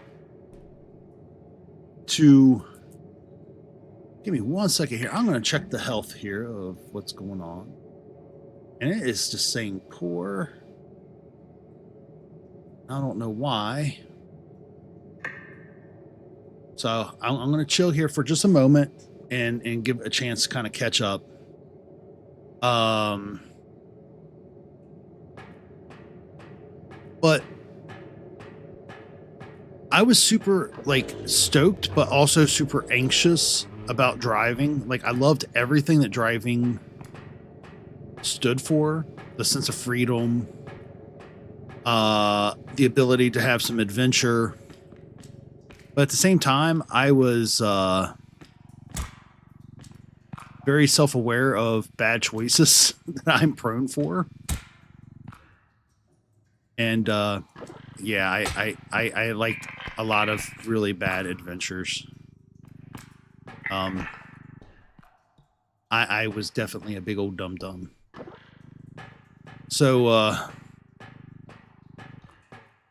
to give me 1 second here. I'm going to check the health here of what's going on. And it is just saying poor. I don't know why. So I'm going to chill here for just a moment and give a chance to kind of catch up. But I was super like stoked, but also super anxious about driving. Like I loved everything that driving stood for: the sense of freedom, the ability to have some adventure. But at the same time, I was very self-aware of bad choices that I'm prone for. And yeah, I liked a lot of really bad adventures. I was definitely a big old dum-dum. So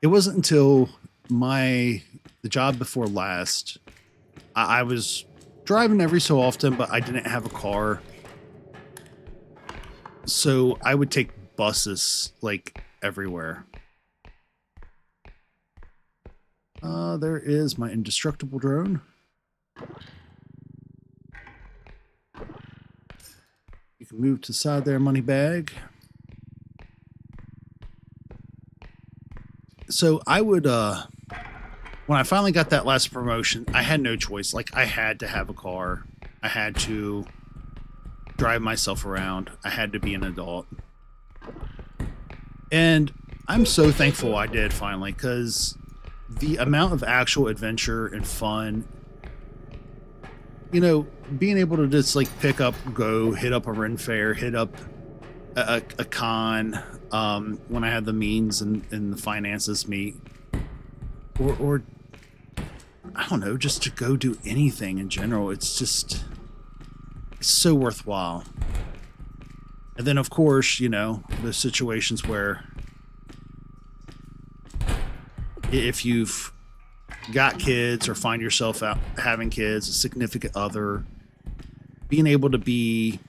it wasn't until the job before last, I was driving every so often, but I didn't have a car. So I would take buses like everywhere. There is my indestructible drone. You can move to the side there, money bag. So I would, when I finally got that last promotion, I had no choice. Like I had to have a car. I had to drive myself around. I had to be an adult. And I'm so thankful I did finally, because the amount of actual adventure and fun, being able to just like pick up, go hit up a Ren fair, hit up a con, when I had the means and the finances meet, or I don't know, just to go do anything in general. It's so worthwhile. And then, of course, the situations where if you've got kids or find yourself out having kids, a significant other, being able to be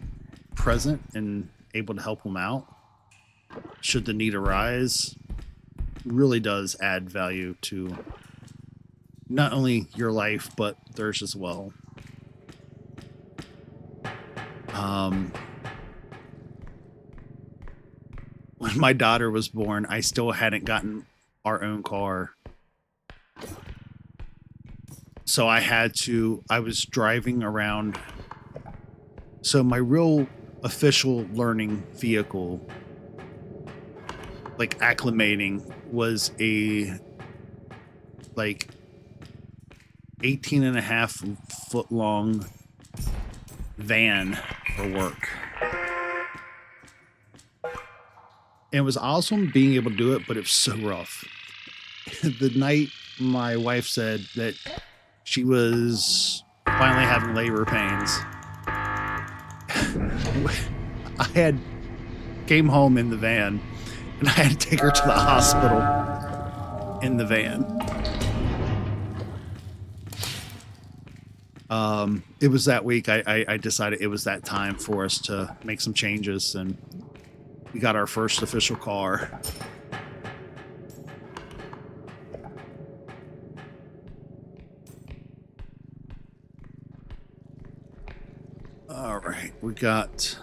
present and able to help them out should the need arise really does add value to not only your life, but theirs as well. When my daughter was born, I still hadn't gotten our own car. So I was driving around. So my real official learning vehicle, like acclimating, was a like 18.5 foot long van for work. And it was awesome being able to do it, but it was so rough. The night my wife said that she was finally having labor pains, I came home in the van, and I had to take her to the hospital in the van. It was that week I decided it was that time for us to make some changes, and we got our first official car. All right, we got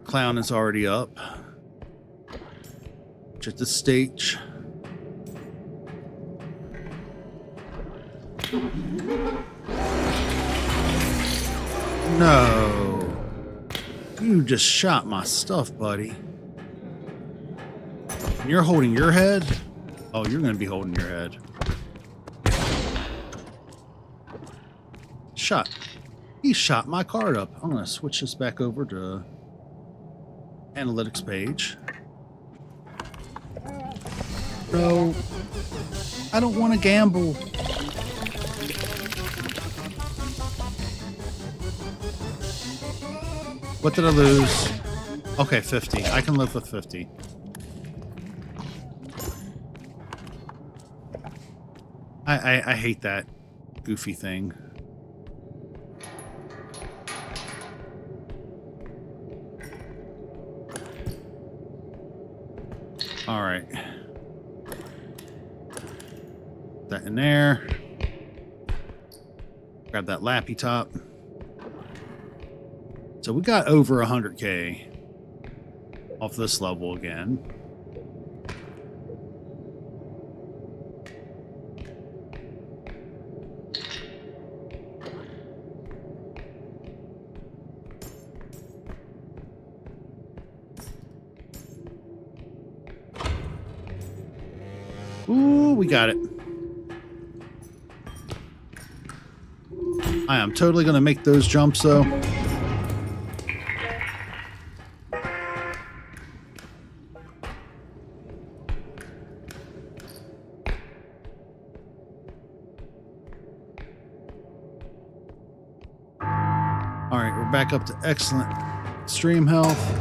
Clown is already up. Check the stage. No. You just shot my stuff, buddy. And you're holding your head? Oh, you're going to be holding your head. He shot my card up. I'm going to switch this back over to analytics page. No. I don't want to gamble. What did I lose? Okay, 50. I can live with 50. I hate that goofy thing. All right. That in there. Grab that lappy top. So we got over 100K off this level again. Ooh, we got it. I am totally going to make those jumps, though. All right, we're back up to excellent stream health.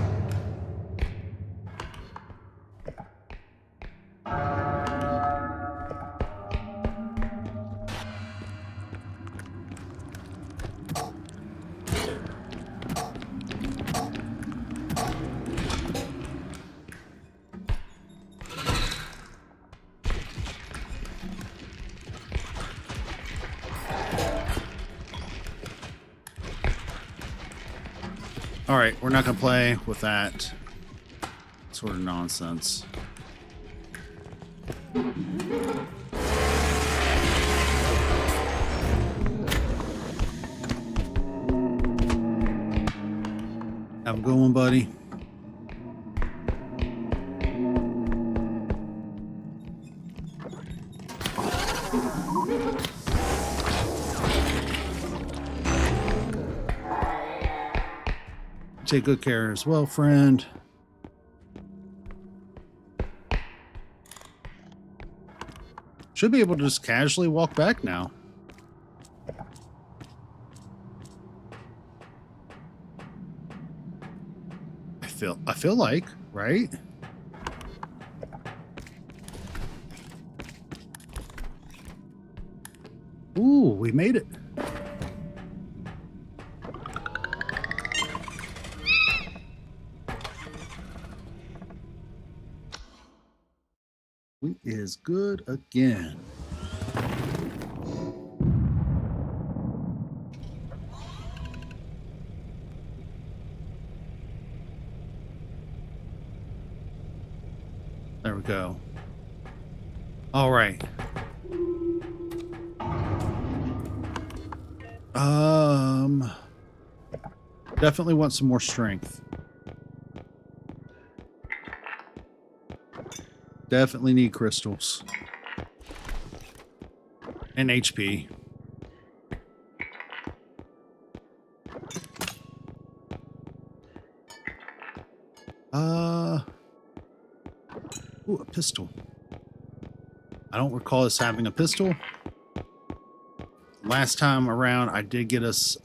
All right, we're not going to play with that sort of nonsense. Have a good one, buddy. Take good care as well, friend. Should be able to just casually walk back now. I feel like, right? Ooh, we made it. We is good again. There we go. All right. Definitely want some more strength. Definitely need crystals. And HP. Ooh, a pistol. I don't recall us having a pistol. Last time around, I did get us,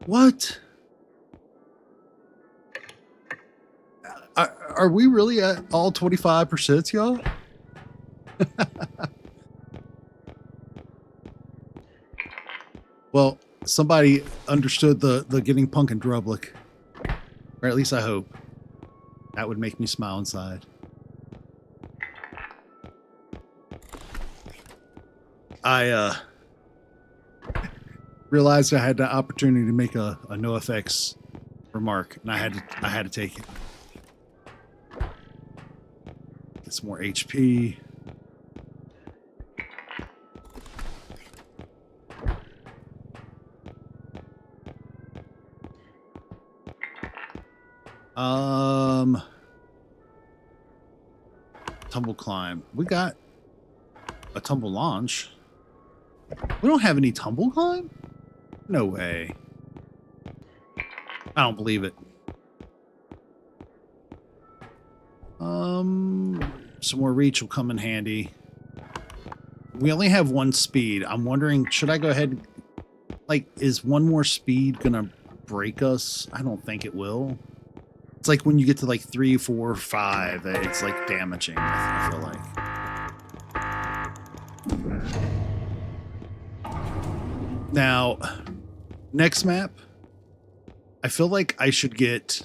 what? Are we really at all 25%, y'all? Well, somebody understood the getting punk and drublic. Or at least I hope. That would make me smile inside. I realized I had the opportunity to make a no effects remark, and I had to take it. Get some more HP. Tumble climb. We got a tumble launch. We don't have any tumble climb? No way. I don't believe it. Some more reach will come in handy. We only have one speed. I'm wondering, should I go ahead? Like, is one more speed gonna break us? I don't think it will. It's like when you get to like 3, 4, 5, it's like damaging, I feel like. Now, next map, I feel like I should get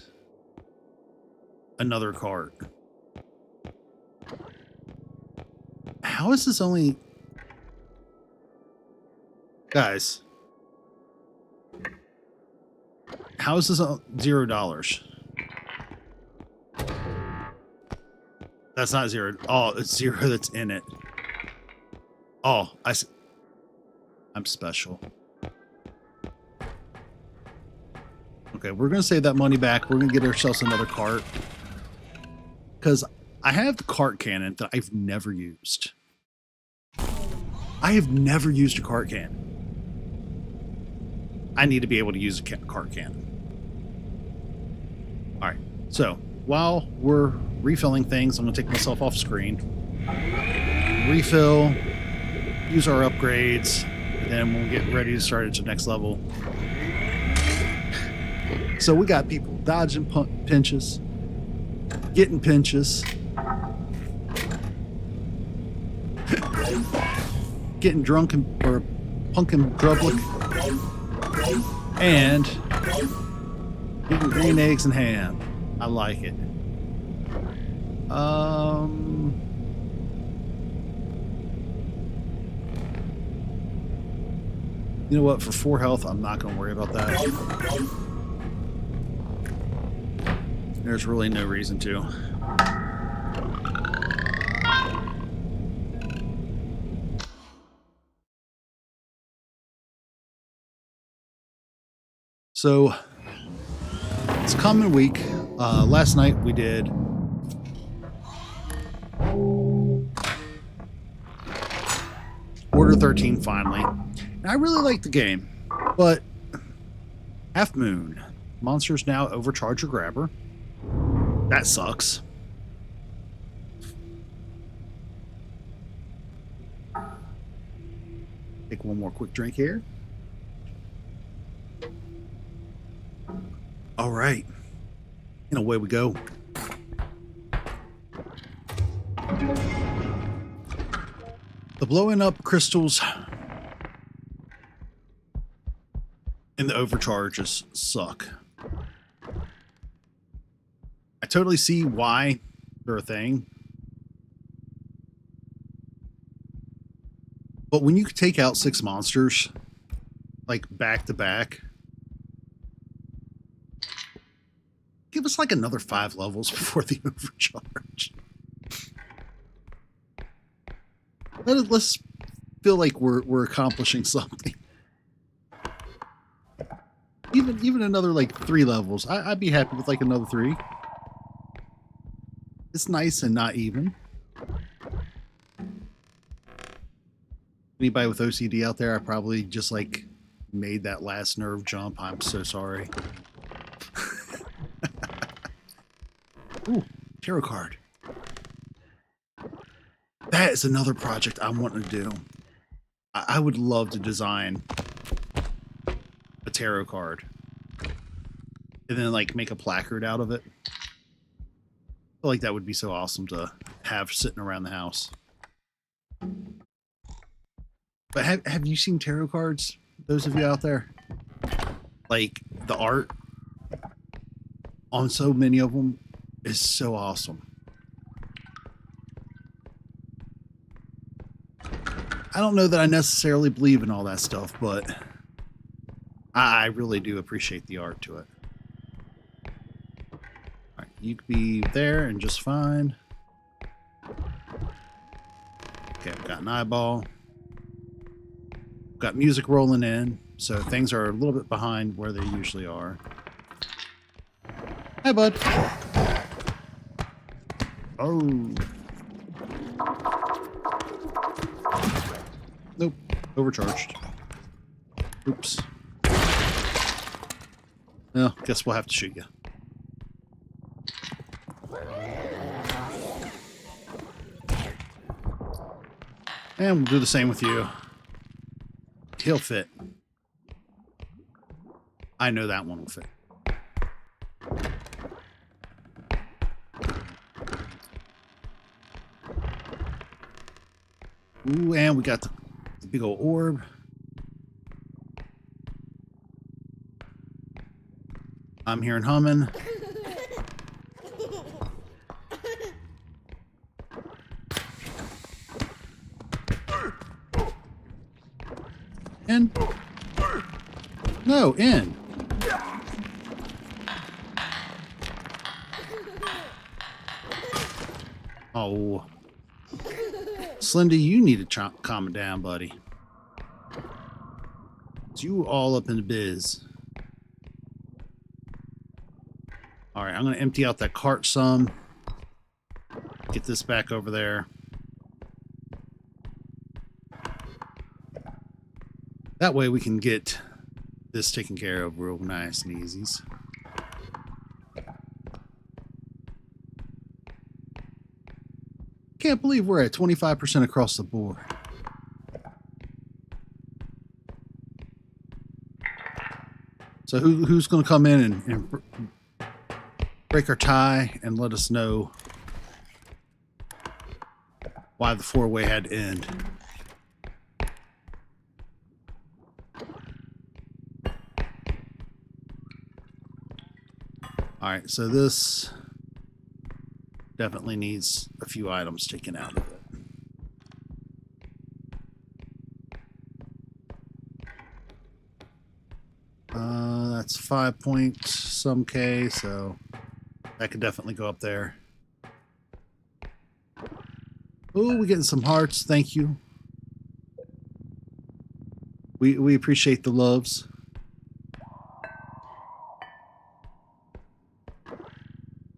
another cart. How is this only... Guys. How is this $0? That's not 0. Oh, it's 0 that's in it. Oh, I'm special. Okay, we're going to save that money back. We're going to get ourselves another cart. Because I have the cart cannon that I've never used. I have never used a cart cannon. I need to be able to use a cart cannon. All right, so while we're refilling things, I'm going to take myself off screen. Refill, use our upgrades, and then we'll get ready to start at the next level. So we got people dodging pinches, getting pinches, getting drunk or punkin' drublic, and eating green eggs and ham. I like it. You know what? For 4 health, I'm not going to worry about that. There's really no reason to. So, it's coming week. Last night we did Order 13 finally. And I really like the game, but Half Moon. Monsters now overcharge your grabber. That sucks. Take one more quick drink here. All right. And away we go. The blowing up crystals and the overcharges suck. I totally see why they're a thing. But when you take out 6 monsters, like back to back, give us like another 5 levels before the overcharge. Let's feel like we're accomplishing something. Even another like 3 levels. I'd be happy with like another 3. It's nice and not even. Anybody with OCD out there, I probably just like made that last nerve jump. I'm so sorry. Ooh, tarot card. That is another project I'm wanting to do. I would love to design a tarot card and then like make a placard out of it. I feel like that would be so awesome to have sitting around the house. But have you seen tarot cards? Those of you out there? Like the art on so many of them is so awesome. I don't know that I necessarily believe in all that stuff, but I really do appreciate the art to it. All right, you could be there and just fine. Okay, I've got an eyeball. Got music rolling in, so things are a little bit behind where they usually are. Hi, bud. Oh. Nope. Overcharged. Oops. Well, guess we'll have to shoot you. And we'll do the same with you. He'll fit. I know that one will fit. Ooh, and we got the big old orb. I'm hearing humming. In. No, in. Oh. Slendy, you need to calm it down, buddy. It's you all up in the biz. All right, I'm going to empty out that cart some. Get this back over there. That way we can get this taken care of real nice and easy. Can't believe we're at 25% across the board. So who's going to come in and break our tie and let us know why the 4-way had to end? All right, so this definitely needs a few items taken out of it. That's 5 point some K, so that could definitely go up there. Oh, we're getting some hearts. Thank you. We appreciate the loves.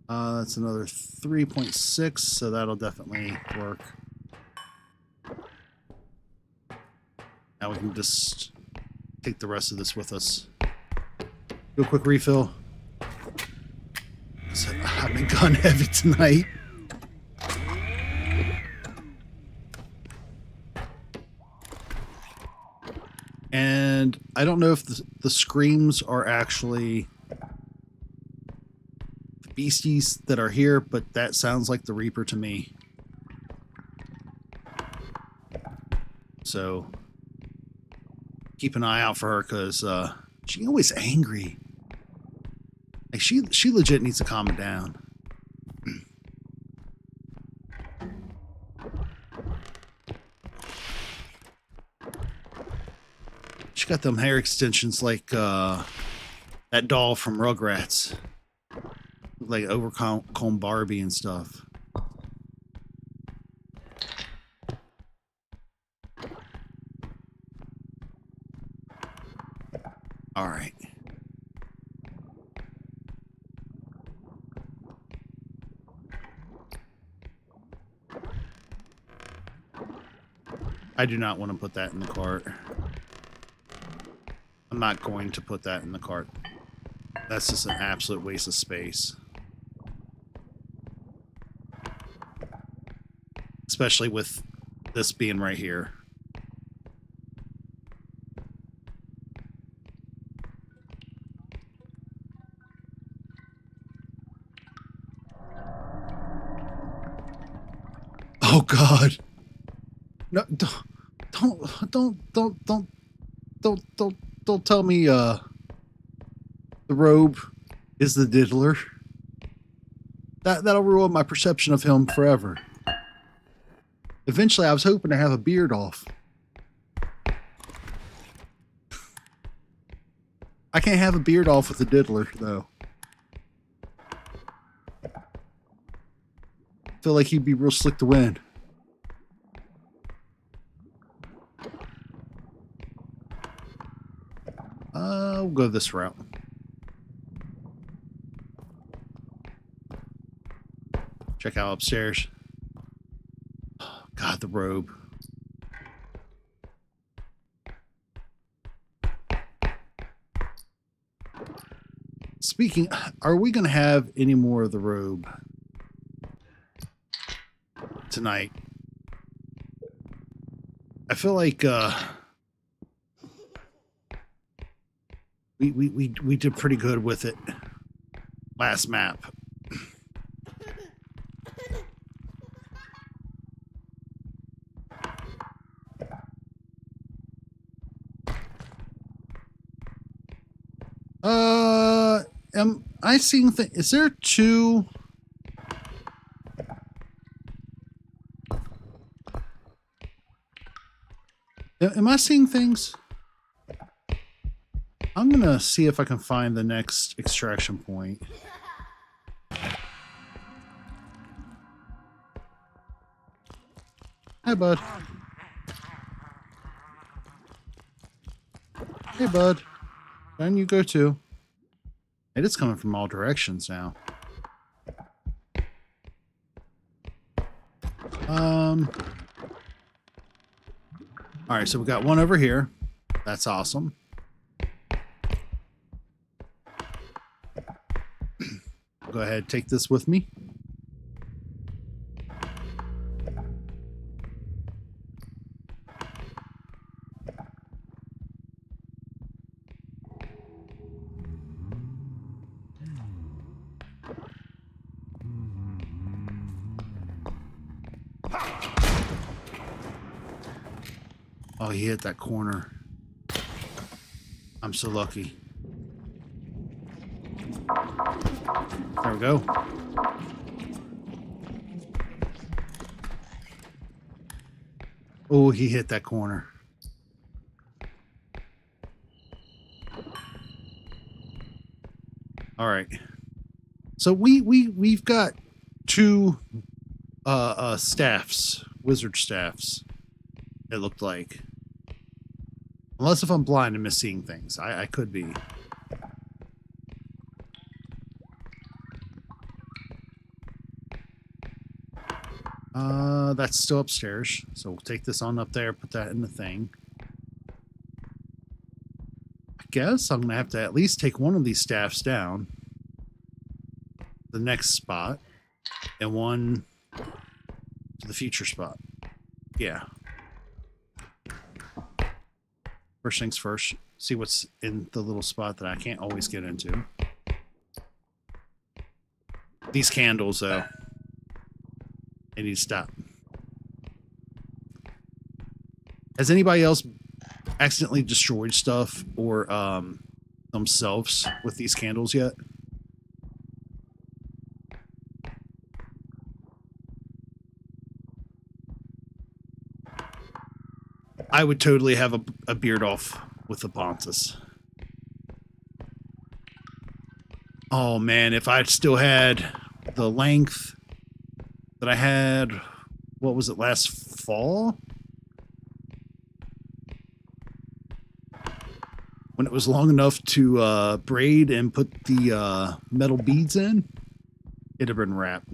That's another 3.6, so that'll definitely work. Now we can just take the rest of this with us. Do a quick refill. So I've been gun heavy tonight. And I don't know if the screams are actually the beasties that are here, but that sounds like the Reaper to me. So keep an eye out for her, because she's always angry. Like she legit needs to calm it down. She got them hair extensions like that doll from Rugrats. Like overcomb Barbie and stuff. All right. I do not want to put that in the cart. I'm not going to put that in the cart. That's just an absolute waste of space. Especially with this being right here. Oh God. No, don't tell me the robe is the diddler. That'll ruin my perception of him forever. Eventually I was hoping to have a beard off. I can't have a beard off with the diddler though. I feel like he'd be real slick to win. We'll go this route. Check out upstairs. Oh, God, the robe. Speaking, are we going to have any more of the robe tonight? I feel like we did pretty good with it last map. Am I seeing things? Is there two? Am I seeing things? I'm gonna see if I can find the next extraction point. Hi, bud. Hey, bud. Down you go too. It is coming from all directions now. All right, so we got one over here. That's awesome. Go ahead, take this with me. Oh, he hit that corner. I'm so lucky. There we go. Oh, he hit that corner. All right. So we've got two staffs, wizard staffs. It looked like. Unless if I'm blind and misseeing things. I could be. That's still upstairs. So we'll take this on up there, put that in the thing. guess I'm going to have to at least take one of these staffs down. The next spot. And one to the future spot. Yeah. First things first. See what's in the little spot that I can't always get into. These candles, though. They need to stop. Has anybody else accidentally destroyed stuff or themselves with these candles yet? I would totally have a beard off with the Pontus. Oh man, if I still had the length that I had, what was it, last fall? When it was long enough to braid and put the metal beads in, it'd have been wrapped.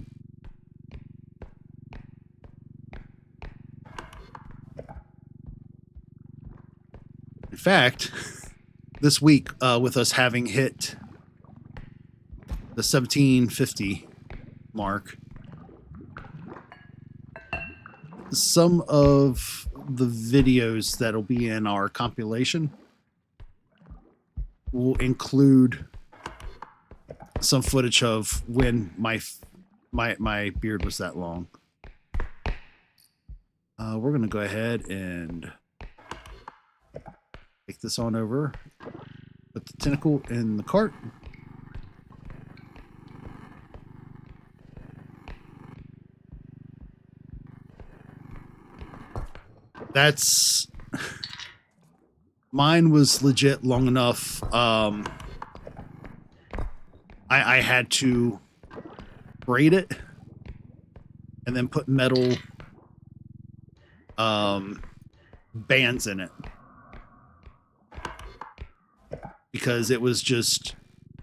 In fact, this week, with us having hit the 1750 mark, some of the videos that'll be in our compilation will include some footage of when my beard was that long. We're gonna go ahead and take this on over, put the tentacle in the cart. That's... Mine was legit long enough. I had to braid it and then put metal bands in it. Because it was just,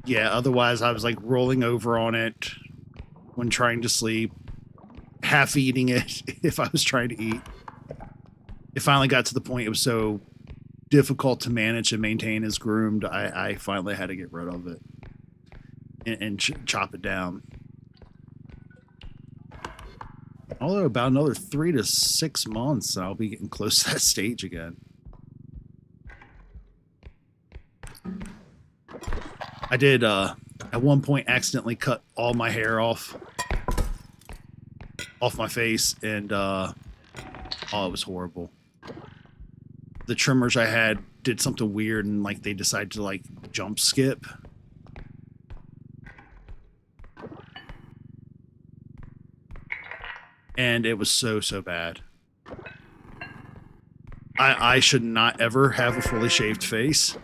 yeah, otherwise I was like rolling over on it when trying to sleep, half eating it if I was trying to eat. It finally got to the point it was so difficult to manage and maintain as groomed, I finally had to get rid of it and chop it down. Although about another 3 to 6 months, I'll be getting close to that stage again. I did, at one point, accidentally cut all my hair off my face, and, oh, it was horrible. The trimmers I had did something weird, and, like, they decided to, like, jump skip. And it was so bad. I should not ever have a fully shaved face.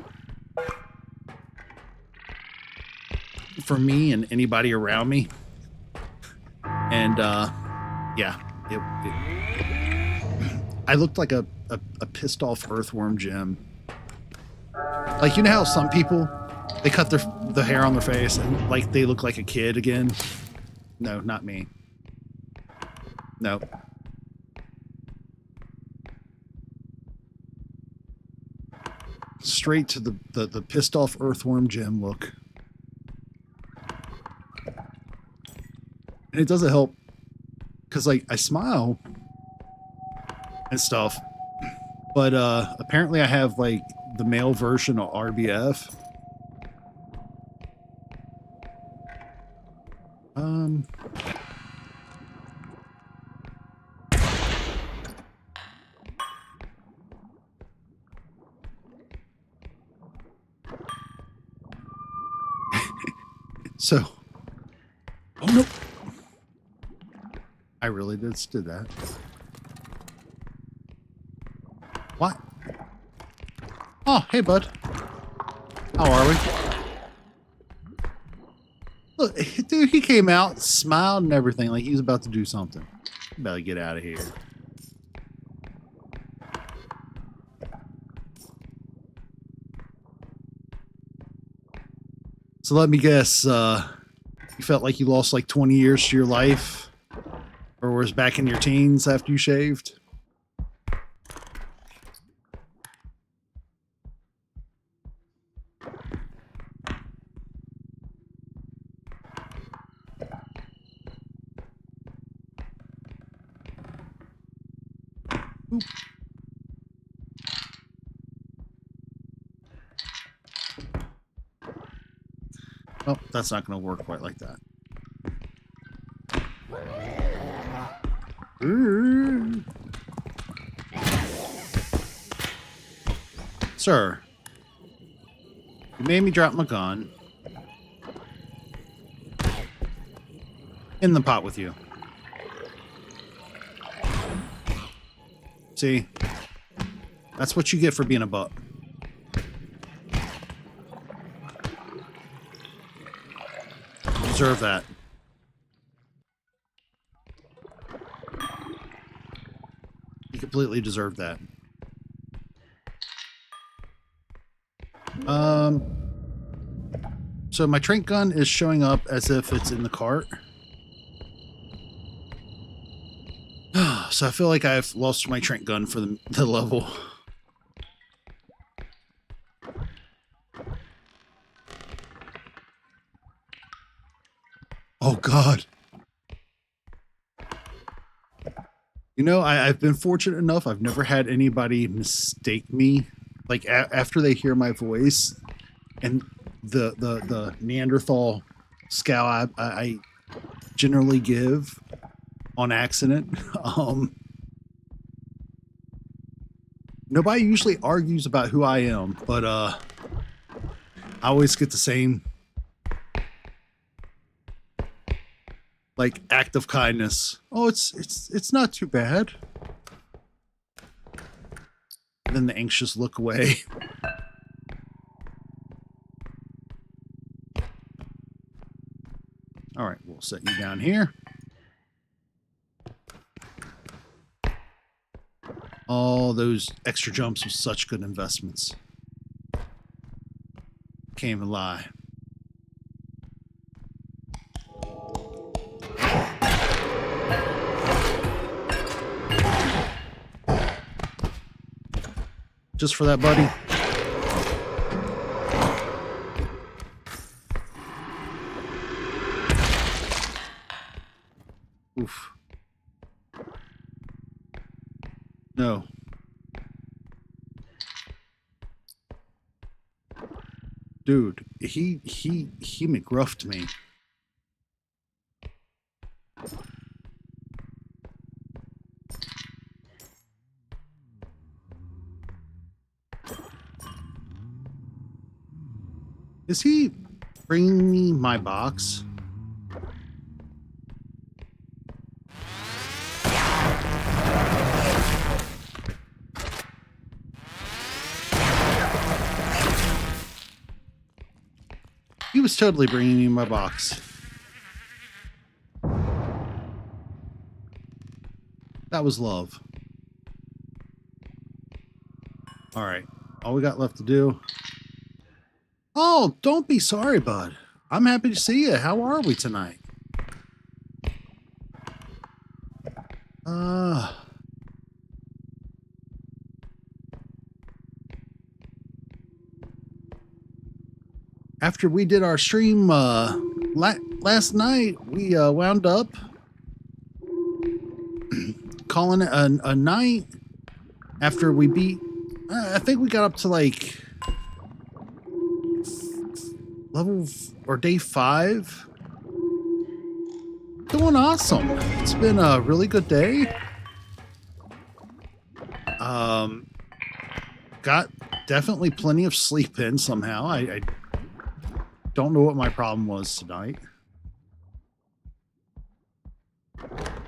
For me and anybody around me. And yeah, I looked like a pissed off earthworm Jim. Like, you know how some people, they cut the hair on their face and like they look like a kid again? No, not me. No. Straight to the pissed off earthworm Jim look. And it doesn't help because, like, I smile and stuff, but apparently I have, like, the male version of RBF. So, oh no. I really did that. What? Oh, hey, bud. How are we? Look, dude, he came out, smiled and everything like he was about to do something. Better get out of here. So let me guess, you felt like you lost like 20 years to your life? Or was back in your teens after you shaved? Oh, that's not going to work quite like that. Sir, you made me drop my gun. In the pot with you. See? That's what you get for being a butt. You deserve that. You completely deserve that. So my trank gun is showing up as if it's in the cart. So I feel like I've lost my trank gun for the level. Oh, God. You know, I've been fortunate enough. I've never had anybody mistake me. Like, after they hear my voice and the Neanderthal scowl I generally give on accident. Nobody usually argues about who I am, but I always get the same like act of kindness. Oh, it's not too bad. And then the anxious look away. All right, we'll set you down here. All those extra jumps were such good investments. Can't even lie. Just for that, buddy. Oof. No. Dude, he McGruffed me. Is he bringing me my box? He was totally bringing me my box. That was love. All right. All we got left to do. Oh, don't be sorry, bud. I'm happy to see you. How are we tonight? After we did our stream last night, we wound up calling it a night after we beat, I think we got up to like level or day 5. Doing awesome. It's been a really good day. Got definitely plenty of sleep in somehow. I don't know what my problem was tonight.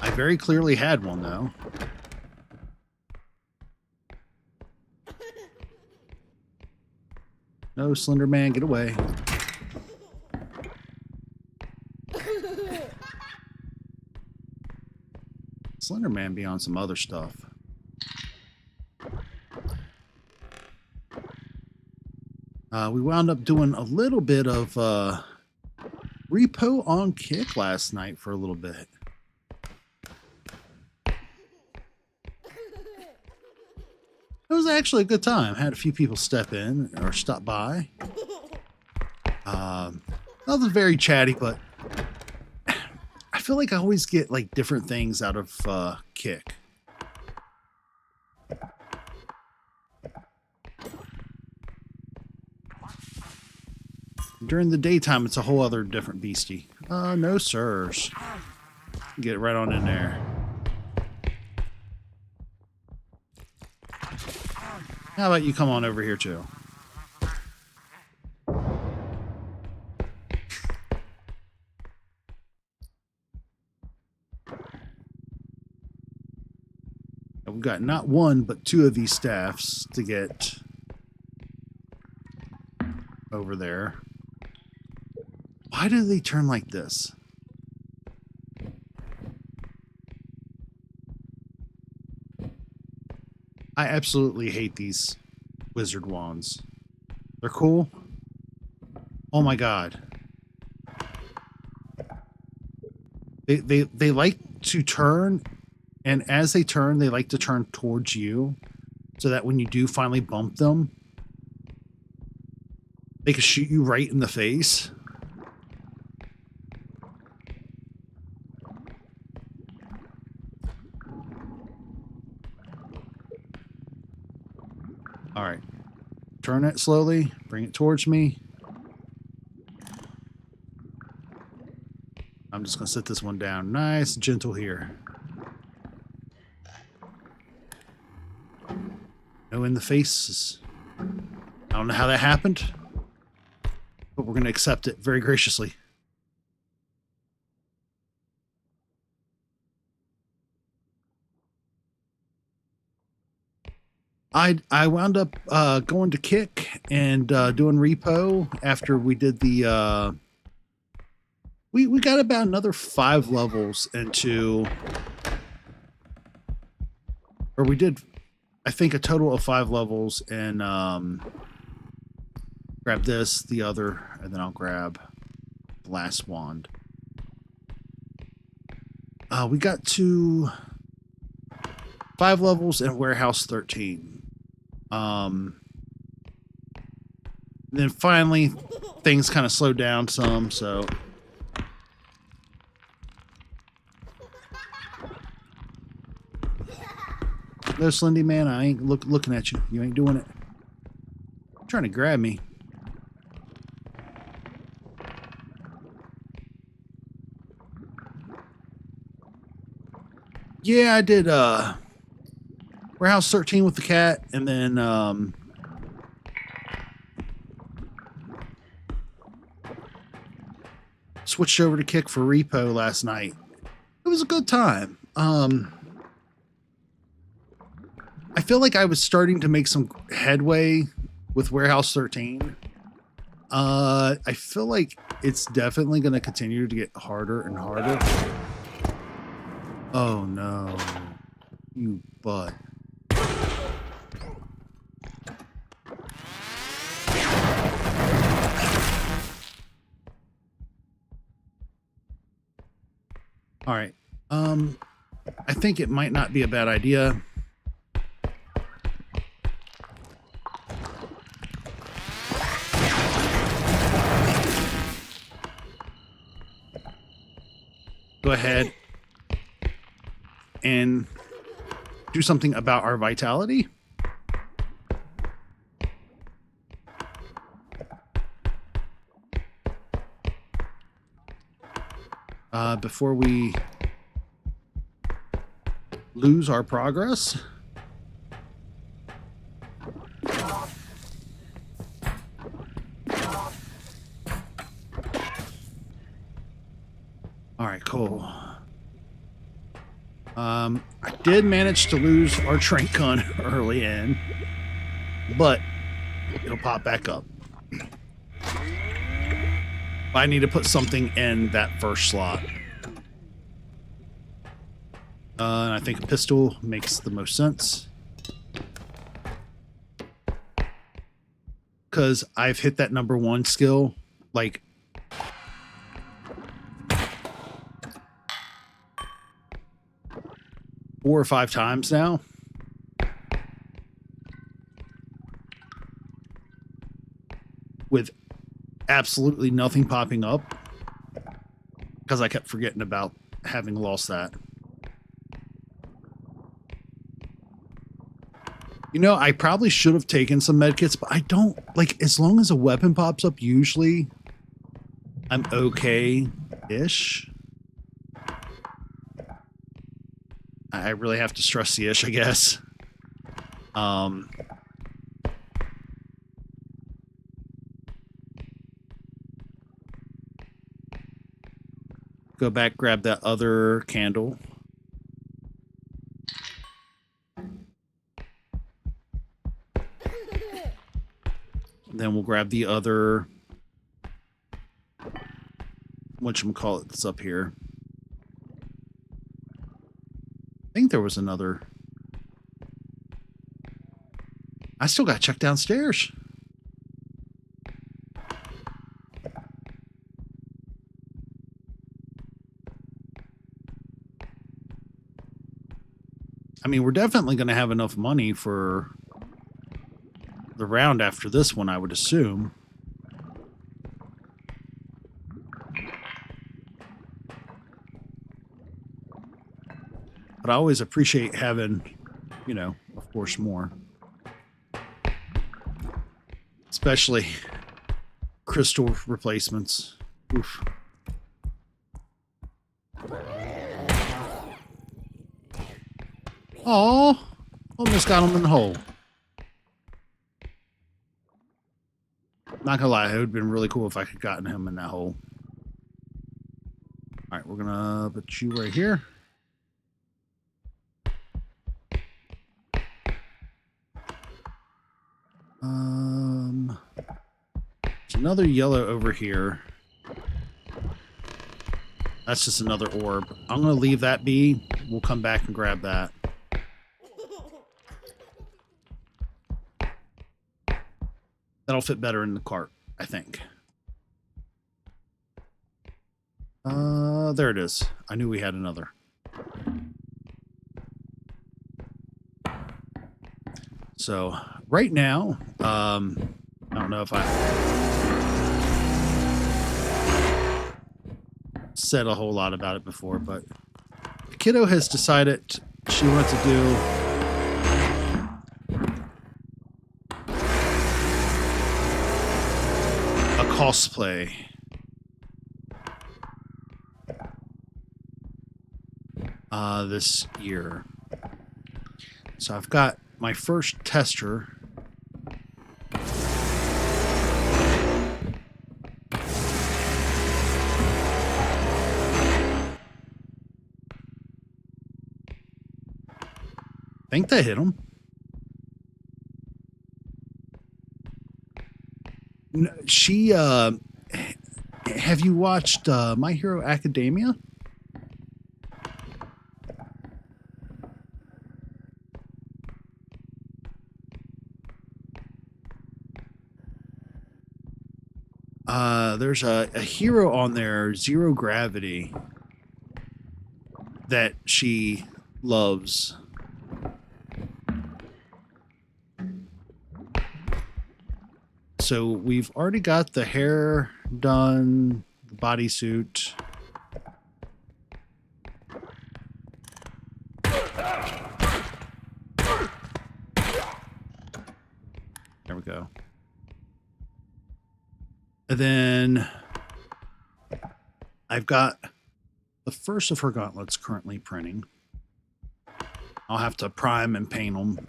I very clearly had one, though. No, Slender Man, get away. Slender Man be on some other stuff. We wound up doing a little bit of R.E.P.O on Kick last night for a little bit. It was actually a good time. Had a few people step in or stop by. Nothing very chatty, but I feel like I always get like different things out of Kick. During the daytime, it's a whole other different beastie. No sirs. Get it right on in there. How about you come on over here too? We've got not one, but two of these staffs to get over there. Why do they turn like this? I absolutely hate these wizard wands. They're cool. Oh my god. They like to turn, and as they turn, they like to turn towards you, so that when you do finally bump them, they can shoot you right in the face. All right. Turn it slowly. Bring it towards me. I'm just going to set this one down nice, gentle here. No in the faces. I don't know how that happened, but we're going to accept it very graciously. I wound up going to Kick and doing R.E.P.O after we did the we got about another 5 levels into, or we did, I think, a total of 5 levels, and grab this, the other, and then I'll grab the last wand. We got to 5 levels in Warehouse 13. Then finally things kind of slowed down some, so no, Slendy man, I ain't looking at you. You ain't doing it. You're trying to grab me. Yeah, I did Warehouse 13 with the cat, and then switched over to Kick for R.E.P.O last night. It was a good time. I feel like I was starting to make some headway with Warehouse 13. I feel like it's definitely going to continue to get harder and harder. Oh no, you butt. All right. I think it might not be a bad idea. Go ahead and do something about our vitality. Before we lose our progress. All right, cool. I did manage to lose our trank gun early in, but it'll pop back up. I need to put something in that first slot. And I think a pistol makes the most sense. Because I've hit that #1 skill, like, four or 5 times now. With absolutely nothing popping up. Because I kept forgetting about having lost that. You know, I probably should have taken some medkits, but I don't, like, as long as a weapon pops up, usually I'm okay-ish. I really have to stress the ish, I guess. Go back, grab that other candle. Then we'll grab the other whatchamacallit that's up here. I think there was another. I still got to check downstairs. I mean, we're definitely going to have enough money for the round after this one, I would assume. But I always appreciate having, you know, of course, more. Especially crystal replacements. Oof. Oh, almost got him in the hole. Not gonna lie, it would have been really cool if I could have gotten him in that hole. All right, we're gonna put you right here. There's another yellow over here. That's just another orb. I'm gonna leave that be. We'll come back and grab that. That'll fit better in the cart, I think. There it is. I knew we had another. So, right now, I don't know if I said a whole lot about it before, but the kiddo has decided she wants to do a cosplay. This year. So I've got my first tester. I think that hit him. She, have you watched My Hero Academia? There's a hero on there, Zero Gravity, that she loves. So we've already got the hair done, the bodysuit. There we go. And then I've got the first of her gauntlets currently printing. I'll have to prime and paint them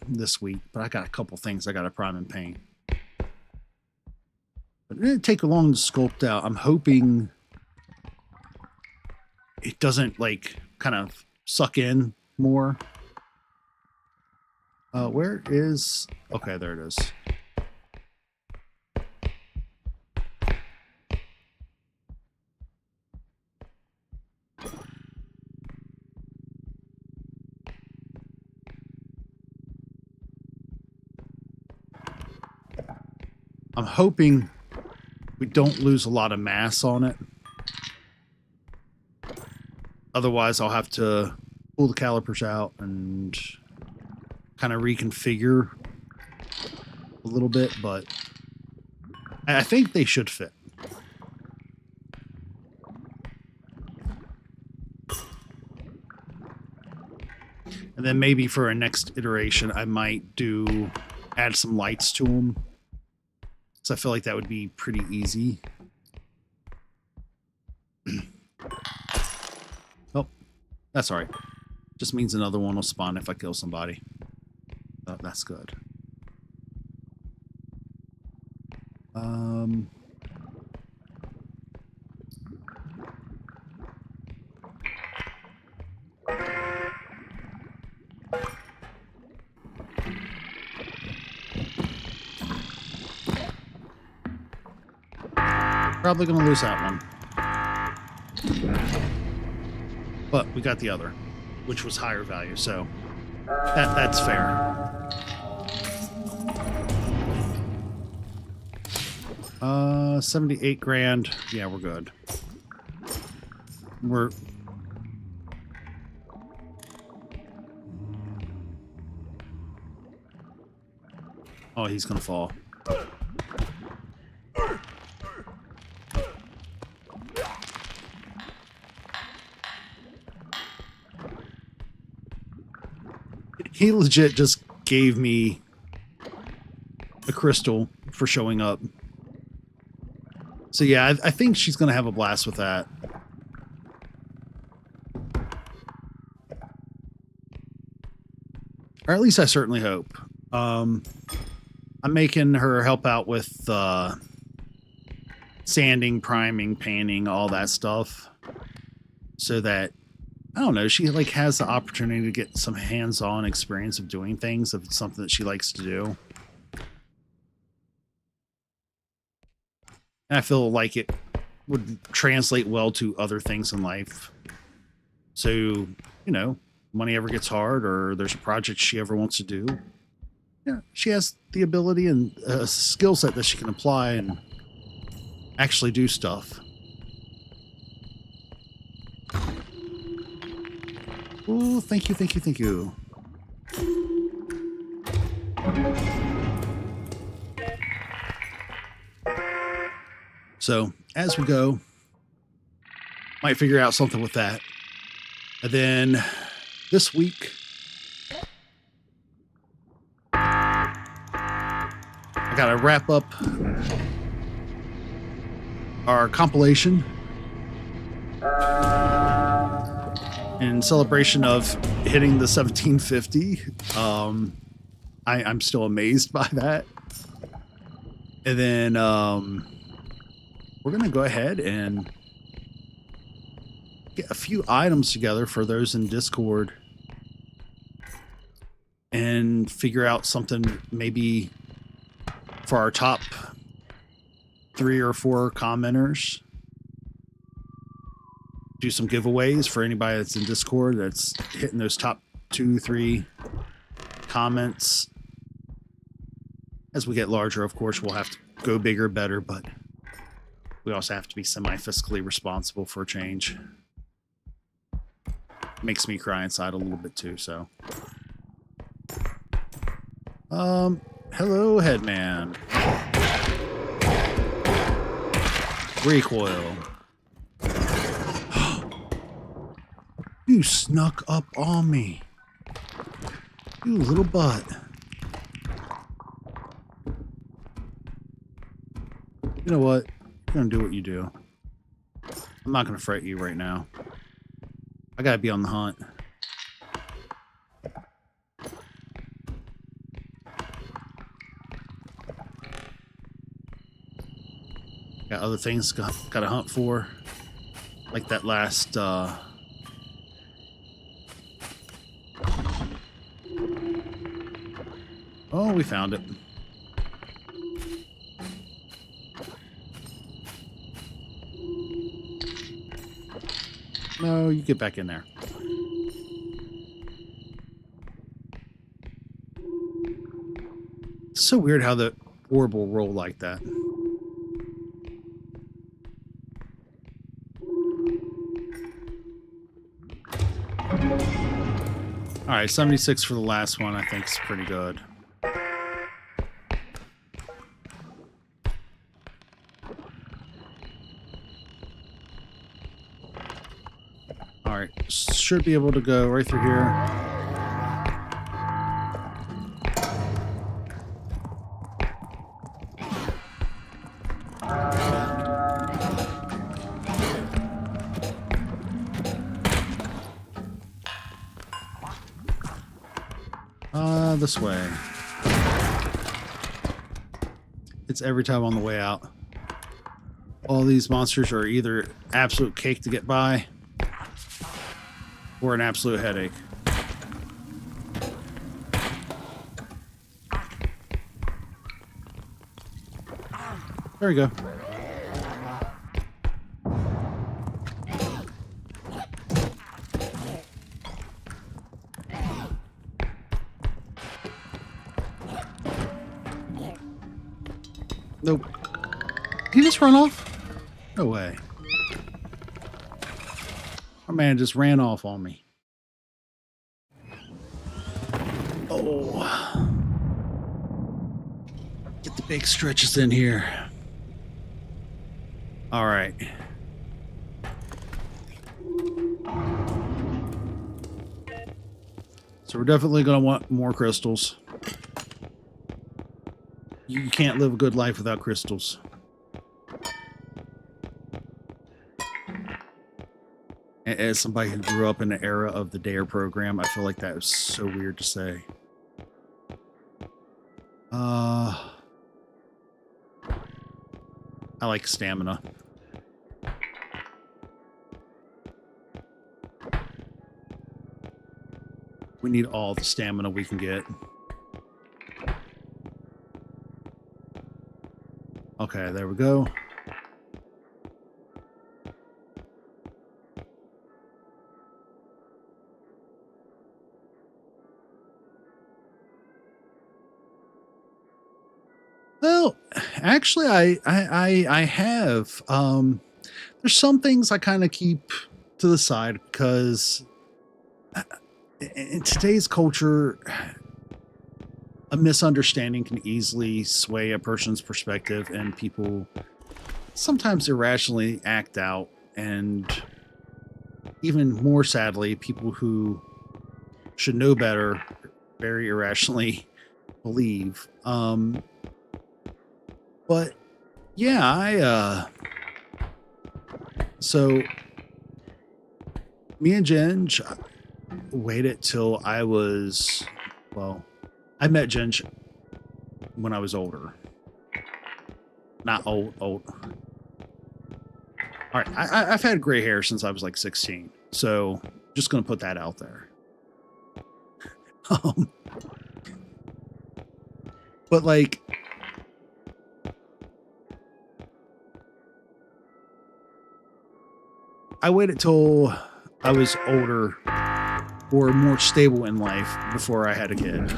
this week, but I got a couple things I got to prime and paint. But it didn't take long to sculpt out. I'm hoping it doesn't like kind of suck in more. Where is... Okay, there it is. I'm hoping we don't lose a lot of mass on it. Otherwise, I'll have to pull the calipers out and kind of reconfigure a little bit, but I think they should fit. And then maybe for a next iteration, I might add some lights to them. So I feel like that would be pretty easy. Oh, that's all right. Just means another one will spawn if I kill somebody. Oh, that's good. Probably gonna lose that one. But we got the other, which was higher value, so that's fair. 78 grand. Yeah, we're good. We're Oh, he's gonna fall. He legit just gave me a crystal for showing up. So yeah, I think she's going to have a blast with that. Or at least I certainly hope. I'm making her help out with sanding, priming, painting, all that stuff. So that, I don't know, she like has the opportunity to get some hands-on experience of doing things if it's something that she likes to do. And I feel like it would translate well to other things in life. So, you know, money ever gets hard or there's a project she ever wants to do, yeah, she has the ability and a skill set that she can apply and actually do stuff. Oh, thank you, thank you, thank you. So, as we go, might figure out something with that. And then this week, I gotta wrap up our compilation in celebration of hitting the 1750. I'm still amazed by that. And then we're gonna go ahead and get a few items together for those in Discord and figure out something maybe for our top 3 or 4 commenters. Do some giveaways for anybody that's in Discord that's hitting those top 2, 3 comments. As we get larger, of course, we'll have to go bigger, better, but we also have to be semi-fiscally responsible for a change. Makes me cry inside a little bit too, so. Hello, Headman. Recoil. You snuck up on me. You little butt. You know what? You're gonna do what you do. I'm not gonna fret you right now. I gotta be on the hunt. Got other things gotta hunt for. Like that last Oh, we found it. No, you get back in there. It's so weird how the orb will roll like that. All right, 76 for the last one, I think is pretty good. All right, should be able to go right through here. this way. It's every time on the way out. All these monsters are either absolute cake to get by or an absolute headache. There we go. Nope. Did he just run off? No way. My man just ran off on me. Oh. Get the big stretches in here. All right. So we're definitely going to want more crystals. You can't live a good life without crystals. As somebody who grew up in the era of the DARE program, I feel like that was so weird to say. I like stamina. We need all the stamina we can get. Okay, there we go. Well, actually, I have. There's some things I kind of keep to the side because in today's culture, a misunderstanding can easily sway a person's perspective, and people sometimes irrationally act out, and even more sadly, people who should know better very irrationally believe. But yeah, so me and Ginge waited till I was, well, I met Ginge when I was older. Not old. All right, I've had gray hair since I was like 16, so just gonna put that out there. But like, I waited till I was older or more stable in life before I had a kid.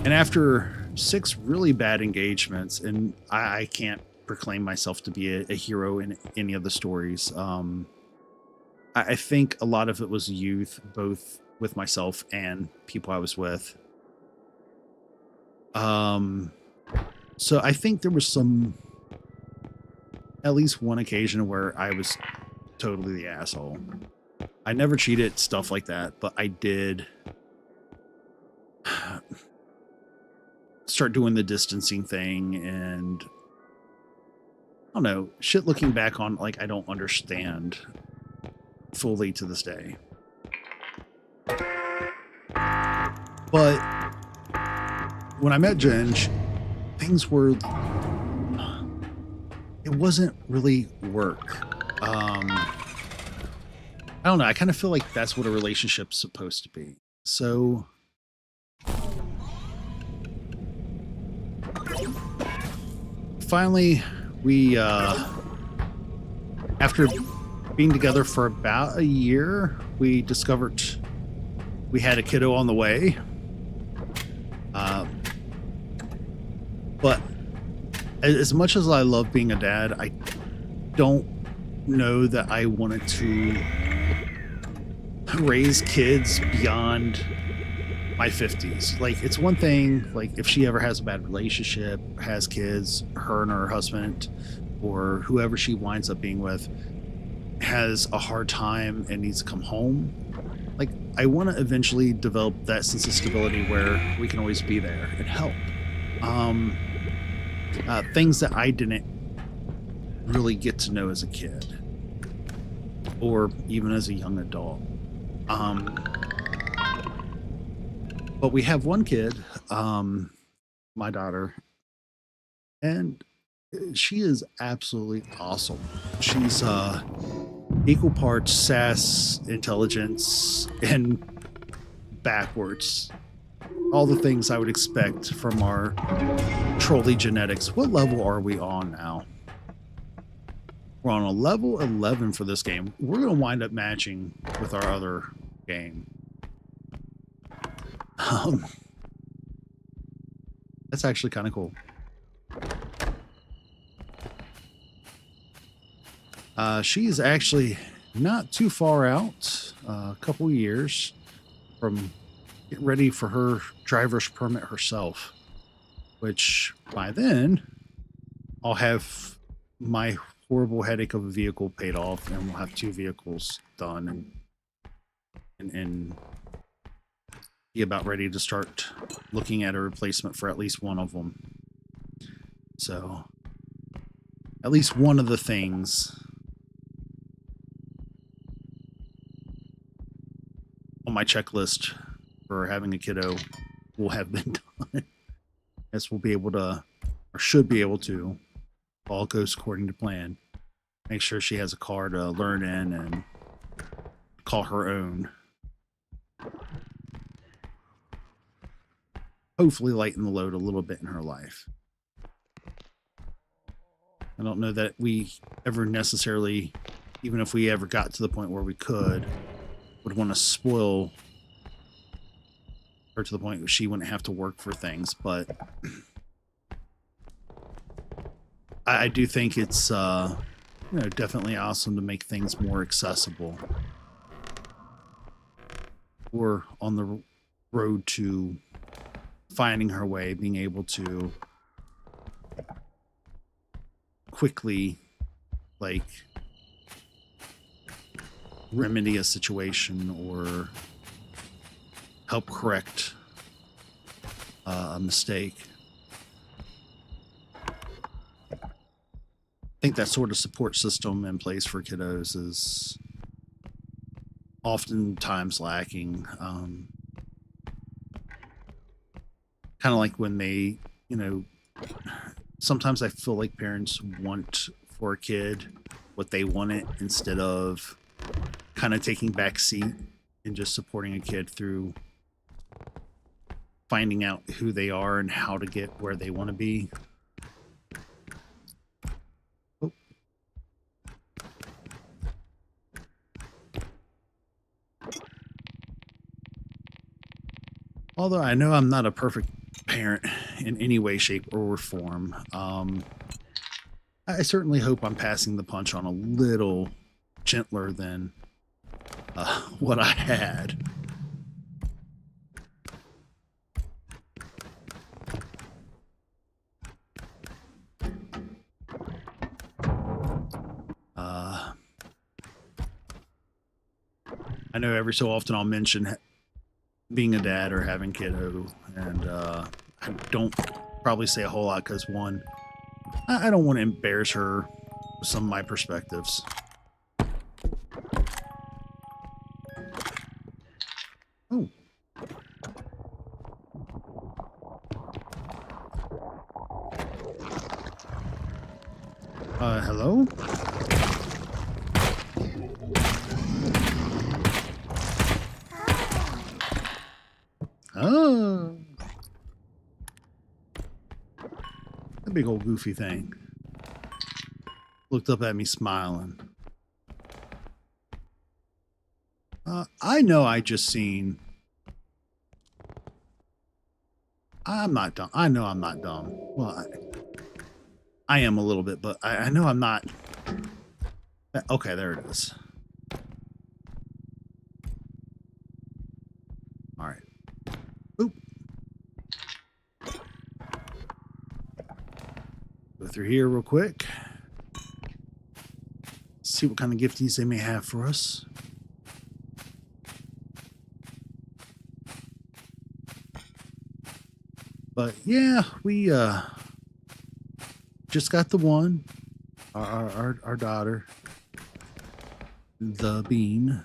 And after 6 really bad engagements, and I can't proclaim myself to be a hero in any of the stories. I think a lot of it was youth, both with myself and people I was with. So I think there was at least one occasion where I was totally the asshole. I never cheated, stuff like that, but I did start doing the distancing thing, and I don't know, shit looking back on, like, I don't understand fully to this day. But when I met Ginge, things were, it wasn't really work. I don't know, I kind of feel like that's what a relationship's supposed to be. So finally, we after being together for about a year, we discovered we had a kiddo on the way. But as much as I love being a dad, I don't know that I wanted to raise kids beyond my 50s. Like, it's one thing, like, if she ever has a bad relationship, has kids, her and her husband, or whoever she winds up being with, has a hard time and needs to come home. Like, I want to eventually develop that sense of stability where we can always be there and help. Things that I didn't really get to know as a kid, or even as a young adult. But we have one kid, my daughter, and she is absolutely awesome. She's equal parts sass, intelligence, and backwards. All the things I would expect from our trolley genetics. What level are we on now? We're on a level 11 for this game. We're going to wind up matching with our other game. That's actually kind of cool. She's actually not too far out, a couple years from getting ready for her driver's permit herself, which by then I'll have my horrible headache of a vehicle paid off, and we'll have 2 vehicles done and be about ready to start looking at a replacement for at least one of them. So at least one of the things on my checklist for having a kiddo will have been done. Yes, we'll be able to, or should be able to, if all goes according to plan, make sure she has a car to learn in and call her own. Hopefully lighten the load a little bit in her life. I don't know that we ever necessarily, even if we ever got to the point where we could, would want to spoil her to the point where she wouldn't have to work for things. But I do think it's definitely awesome to make things more accessible. We're on the road to finding her way, being able to quickly, like, remedy a situation or help correct a mistake. I think that sort of support system in place for kiddos is oftentimes lacking. Kind of like when they, sometimes I feel like parents want for a kid what they wanted instead of kind of taking backseat and just supporting a kid through finding out who they are and how to get where they want to be. Oh. Although I know I'm not a perfect parent in any way, shape, or form, I certainly hope I'm passing the punch on a little gentler than what I had. I know every so often I'll mention being a dad or having kiddo, and I don't probably say a whole lot because, one, I don't want to embarrass her with some of my perspectives. Oh. Hello? Oh. That big old goofy thing looked up at me smiling. I know I just seen. I'm not dumb. I know I'm not dumb. Well, I am a little bit, but I know I'm not. Okay, there it is. All right. Oop. Go through here real quick. See what kind of gifties they may have for us. But yeah, we just got the one, our daughter, the bean.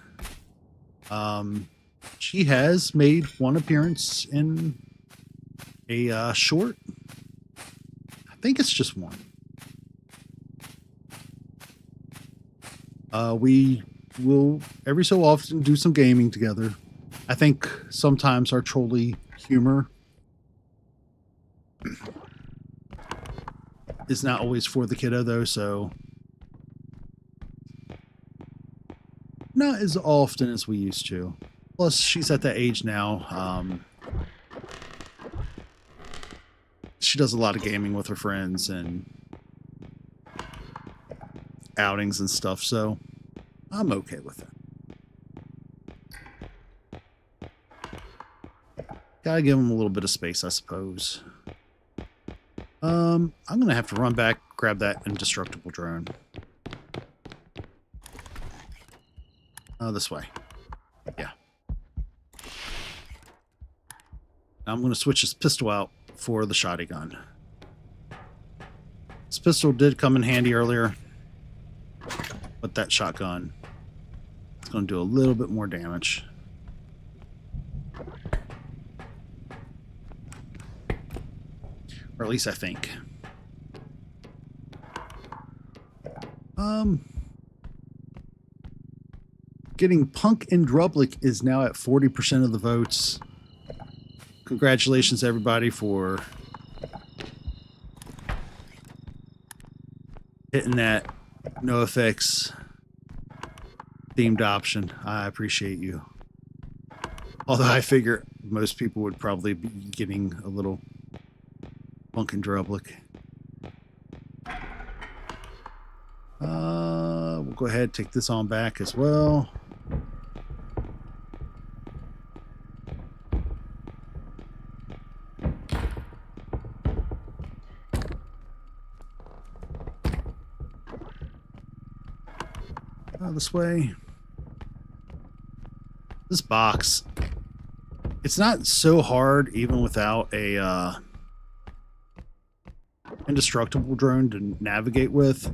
She has made one appearance in a short. I think it's just one. We will every so often do some gaming together. I think sometimes our trolly humor is not always for the kiddo, though, so not as often as we used to. Plus, she's at that age now. She does a lot of gaming with her friends and outings and stuff, so I'm okay with it. Gotta give him a little bit of space, I suppose. I'm gonna have to run back, grab that indestructible drone. This way. Yeah. Now I'm gonna switch this pistol out for the shotgun. This pistol did come in handy earlier, but that shotgun is gonna do a little bit more damage. Or at least I think. Getting Punk in Drublic is now at 40% of the votes. Congratulations, everybody, for hitting that NoFX themed option. I appreciate you. Although I figure most people would probably be getting a little Punk and Drublic. We'll go ahead and take this on back as well. This way. This box, it's not so hard even without a indestructible drone to navigate with,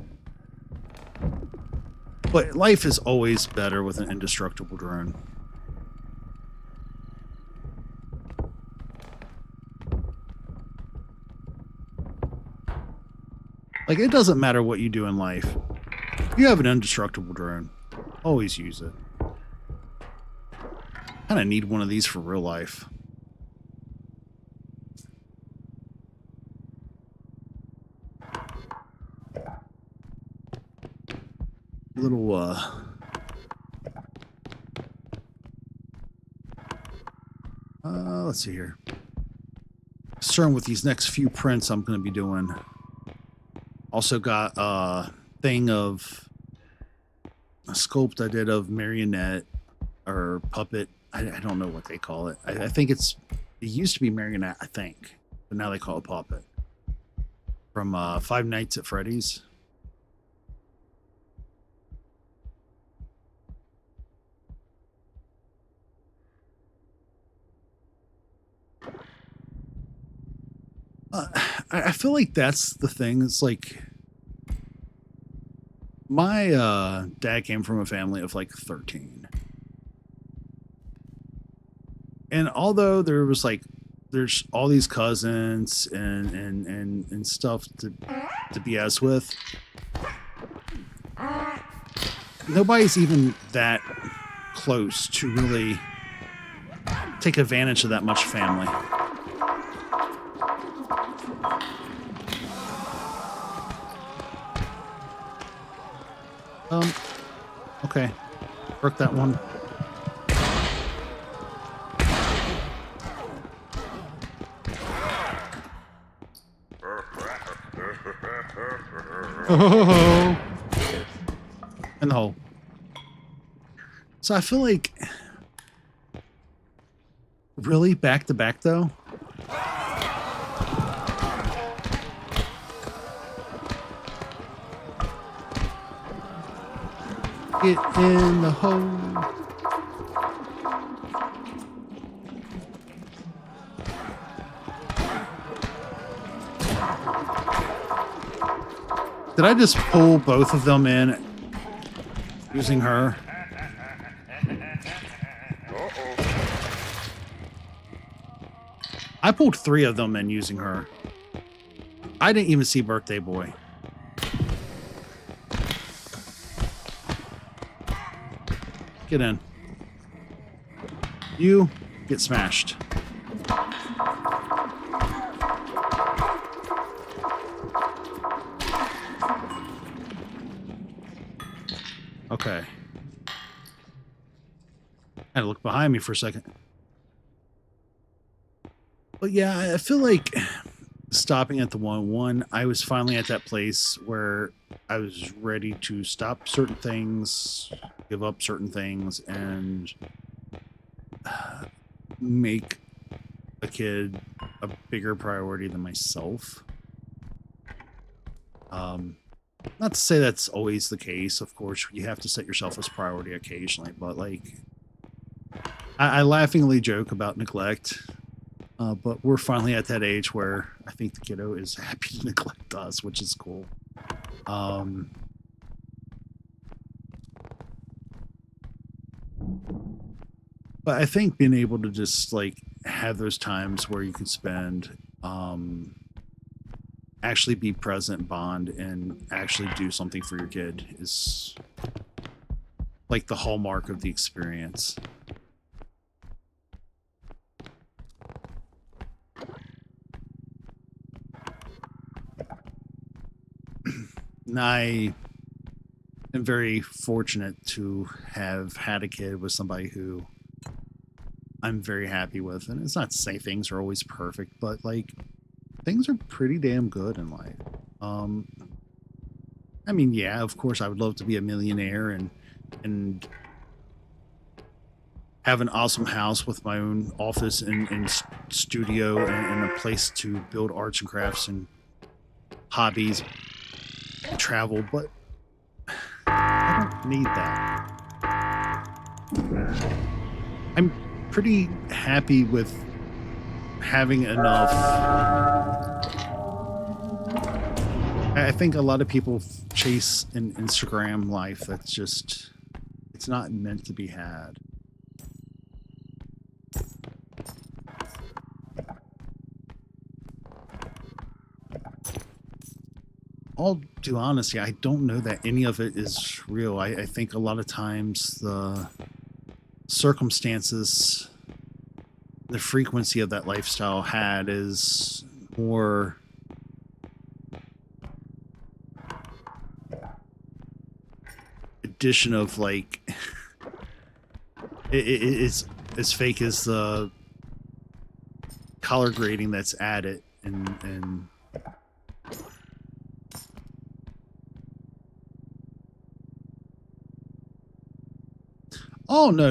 but life is always better with an indestructible drone. Like, it doesn't matter what you do in life. You have an indestructible drone. Always use it. Kind of need one of these for real life. Little, let's see here. Starting with these next few prints I'm going to be doing. Also got a thing of a sculpt I did of marionette or puppet. I don't know what they call it. I think it used to be marionette, I think, but now they call it puppet. From Five Nights at Freddy's. I feel like that's the thing. It's like my dad came from a family of like 13. And although there was like there's all these cousins and stuff to BS with, nobody's even that close to really take advantage of that much family. Okay. Work that one. Oh, in the hole. So I feel like really back to back though. Get in the hole. Did I just pull both of them in using her? I pulled 3 of them in using her. I didn't even see Birthday Boy. Get in. You get smashed. Okay. I had to look behind me for a second. But yeah, I feel like stopping at the one, I was finally at that place where I was ready to stop certain things, give up certain things, and make a kid a bigger priority than myself. Not to say that's always the case. Of course, you have to set yourself as priority occasionally, but like, I laughingly joke about neglect. But we're finally at that age where I think the kiddo is happy to neglect us, which is cool. But I think being able to just like have those times where you can spend, actually be present, bond, and actually do something for your kid is like the hallmark of the experience. And I am very fortunate to have had a kid with somebody who I'm very happy with. And it's not to say things are always perfect, but like things are pretty damn good in life. I mean, yeah, of course I would love to be a millionaire and have an awesome house with my own office and studio and a place to build arts and crafts and hobbies, travel, but I don't need that. I'm pretty happy with having enough. I think a lot of people chase an Instagram life that's just, it's not meant to be had. All due honesty, I don't know that any of it is real. I think a lot of times the circumstances, the frequency of that lifestyle had is more addition of like it's as fake as the color grading that's added and oh no.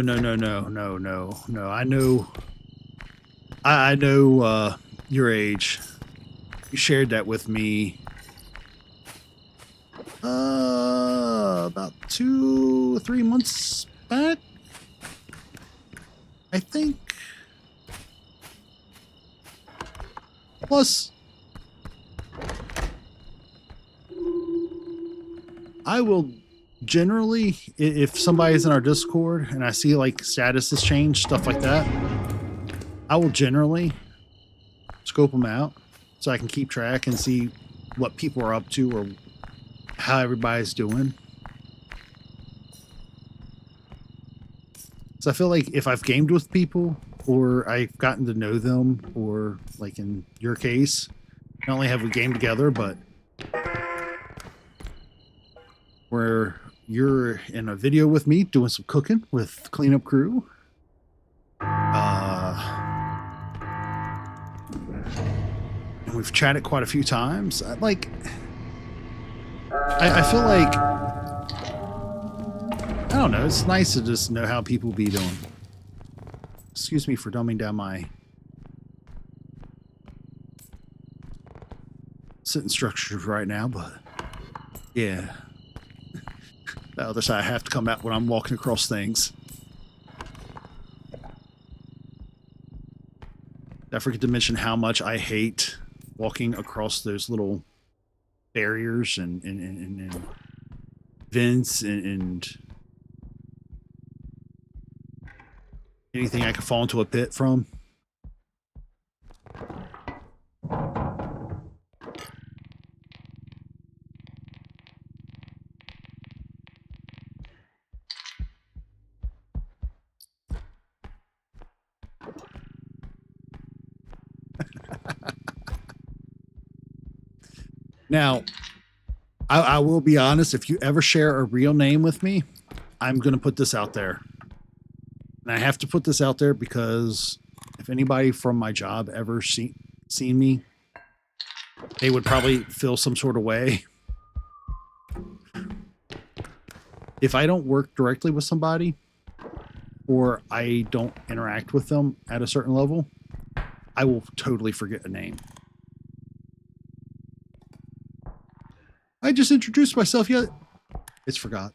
I know your age. You shared that with me about 2-3 months back, I think. Plus, I will generally, if somebody's in our Discord and I see like statuses change, stuff like that, I will generally scope them out so I can keep track and see what people are up to or how everybody's doing. So I feel like if I've gamed with people or I've gotten to know them, or like in your case, not only have we gamed together, but where you're in a video with me doing some cooking with cleanup crew. And we've chatted quite a few times. I feel like, I don't know, it's nice to just know how people be doing. Excuse me for dumbing down my sentence structures right now, but yeah. The other side I have to come out when I'm walking across things. I forget to mention how much I hate walking across those little barriers and vents and anything I could fall into a pit from. Now, I will be honest, if you ever share a real name with me, I'm going to put this out there. And I have to put this out there because if anybody from my job ever seen me, they would probably feel some sort of way. If I don't work directly with somebody or I don't interact with them at a certain level, I will totally forget a name. I just introduced myself yet. It's forgot.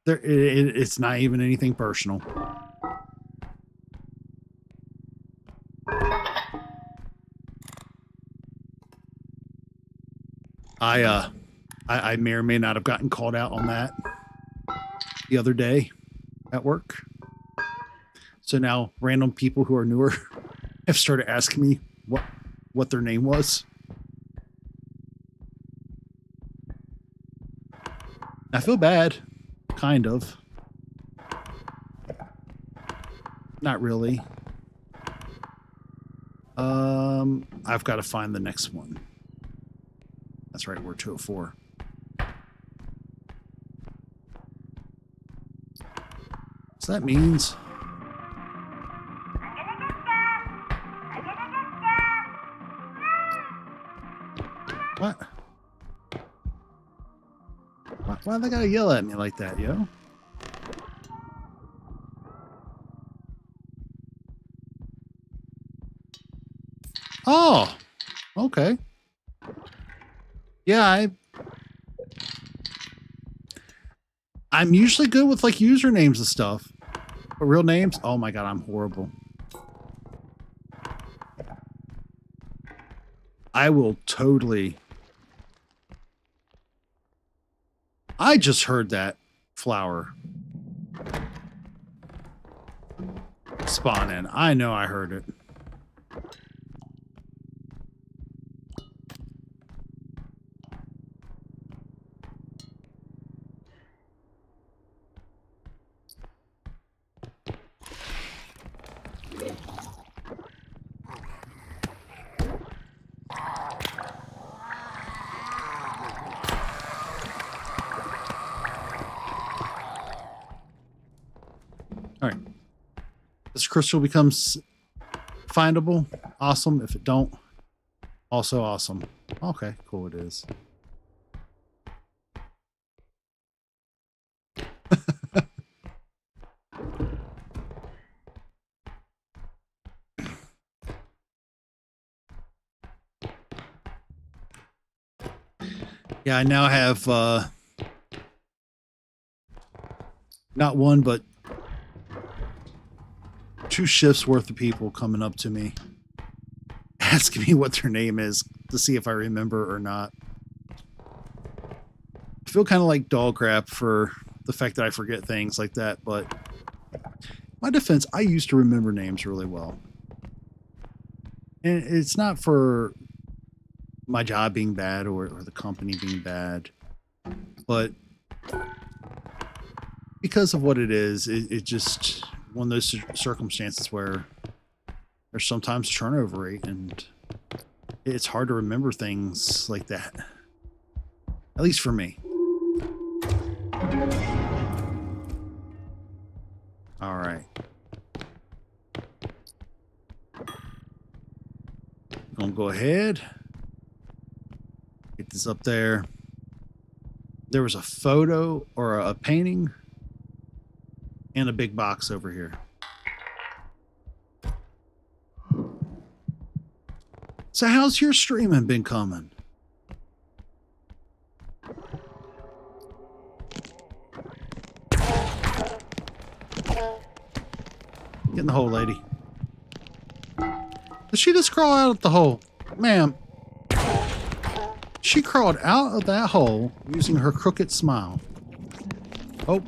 It's not even anything personal. I may or may not have gotten called out on that the other day at work. So now random people who are newer have started asking me what their name was. I feel bad, kind of. Not really. I've got to find the next one. That's right, we're 204. So that means what? Why they gotta yell at me like that, yo? Oh, okay. Yeah, I'm usually good with like usernames and stuff. But real names? Oh my god, I'm horrible. I will totally. I just heard that flower spawn in. I know I heard it. All right. This crystal becomes findable. Awesome. If it don't, also awesome. Okay, cool it is. Yeah, I now have not one, but 2 shifts worth of people coming up to me asking me what their name is to see if I remember or not. I feel kind of like dog crap for the fact that I forget things like that, but my defense, I used to remember names really well. And it's not for my job being bad or the company being bad, but because of what it is, it just one of those circumstances where there's sometimes a turnover rate and it's hard to remember things like that. At least for me. All right. Gonna go ahead. Get this up there. There was a photo or a painting and a big box over here. So how's your streaming been coming? Get in the hole, lady. Did she just crawl out of the hole? Ma'am. She crawled out of that hole using her crooked smile. Oh.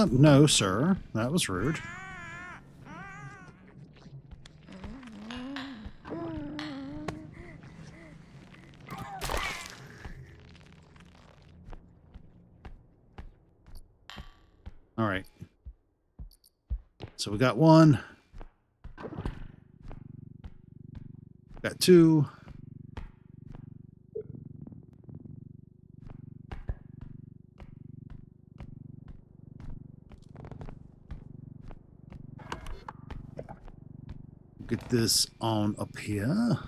No, sir. That was rude. All right. So we got one. Got two. Get this on up here.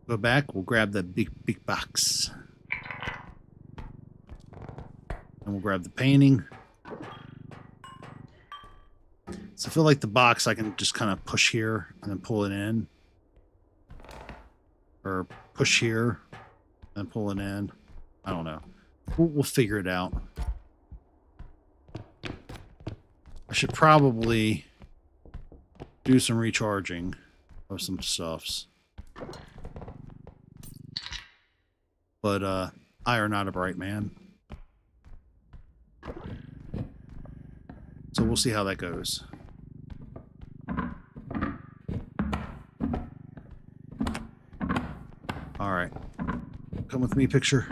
Go back, we'll grab that big box. And we'll grab the painting. So I feel like the box I can just kind of push here and then pull it in. Or push here and pull it in. I don't know. We'll figure it out. I should probably do some recharging of some stuffs. But I are not a bright man. So we'll see how that goes. All right. Come with me, picture.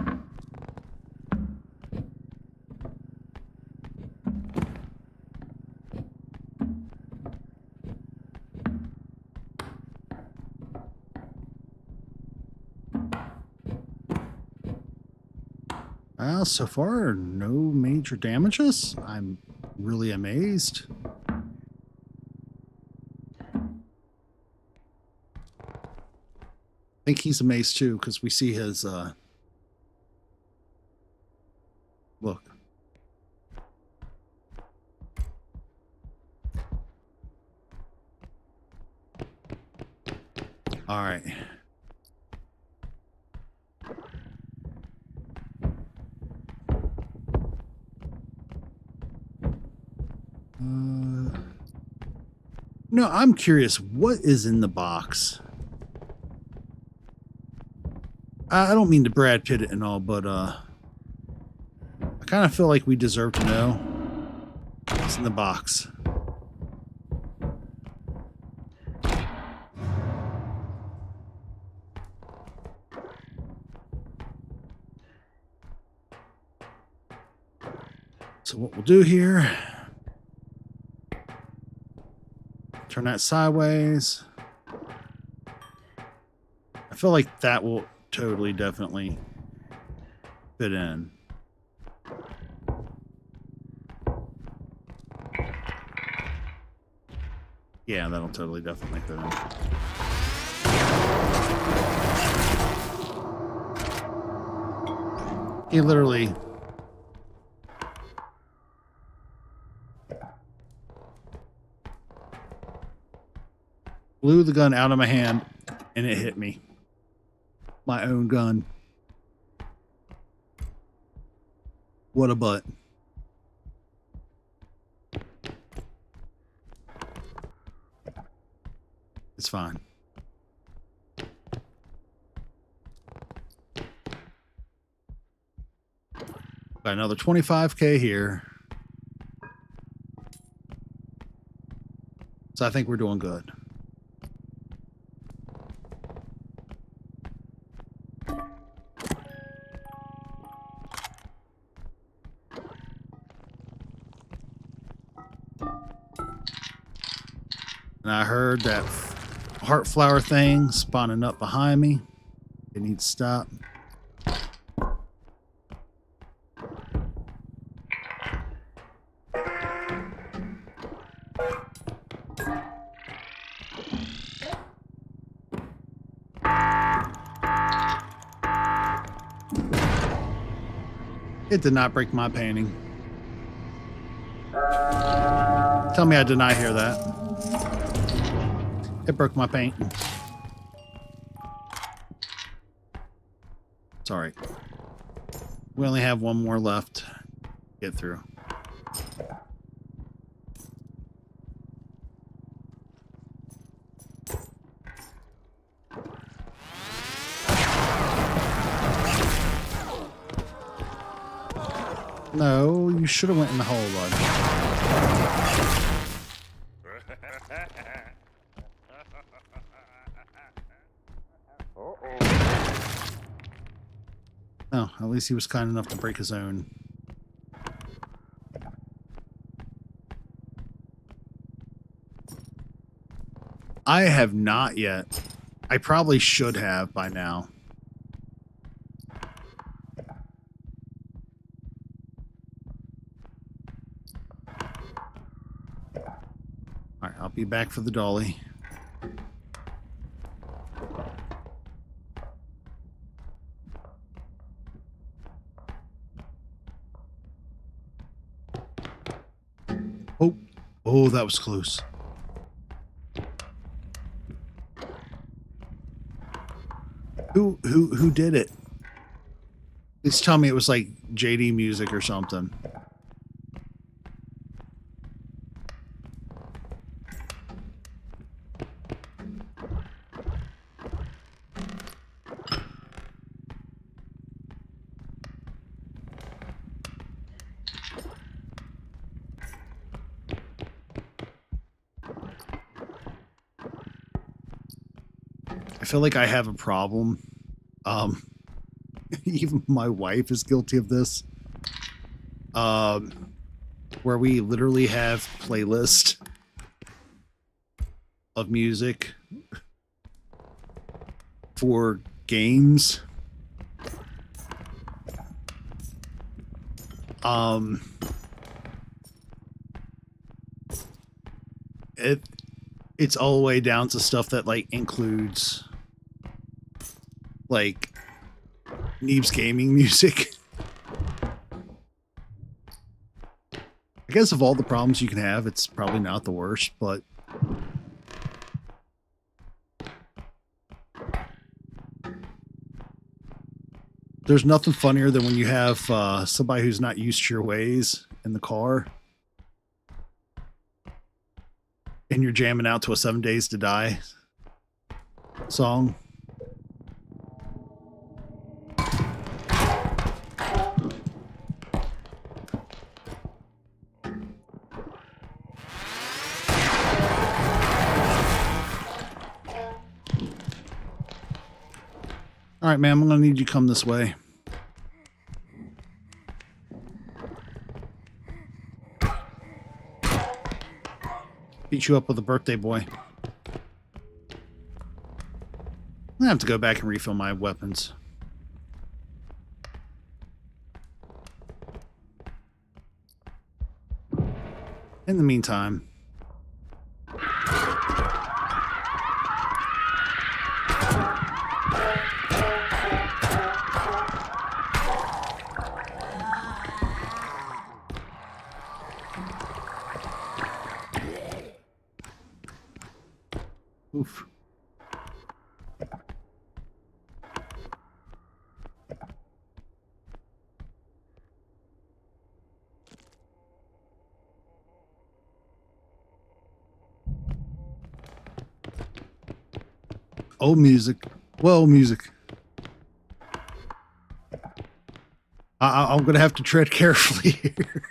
Well, so far, no major damages. I'm really amazed. I think he's amazed too, because we see his look. All right. No, I'm curious, what is in the box? I don't mean to Brad Pitt it and all, but I kind of feel like we deserve to know what's in the box. So what we'll do here, turn that sideways. I feel like that will totally, definitely fit in. Yeah, that'll totally, definitely fit in. He literally blew the gun out of my hand and it hit me. My own gun. What a butt. It's fine. Got another 25K here. So I think we're doing good. And I heard that heart flower thing spawning up behind me. It needs to stop. It did not break my painting. Tell me I did not hear that. It broke my paint. It's all right. We only have one more left to get through. No, you should have went in the hole, bud. Uh-oh. Oh, at least he was kind enough to break his own. I have not yet. I probably should have by now. All right, I'll be back for the dolly. Oh, that was close. Who did it? Please tell me it was like JD Music or something. I feel like I have a problem. Even my wife is guilty of this. Where we literally have playlist of music for games. It's all the way down to stuff that like includes like Neeb's gaming music. I guess of all the problems you can have, it's probably not the worst, but there's nothing funnier than when you have somebody who's not used to your ways in the car and you're jamming out to a 7 Days to Die song. All right, ma'am, I'm going to need you to come this way. Beat you up with a birthday boy. I have to go back and refill my weapons. In the meantime, oof. Oh, music. Well, music. I'm going to have to tread carefully here.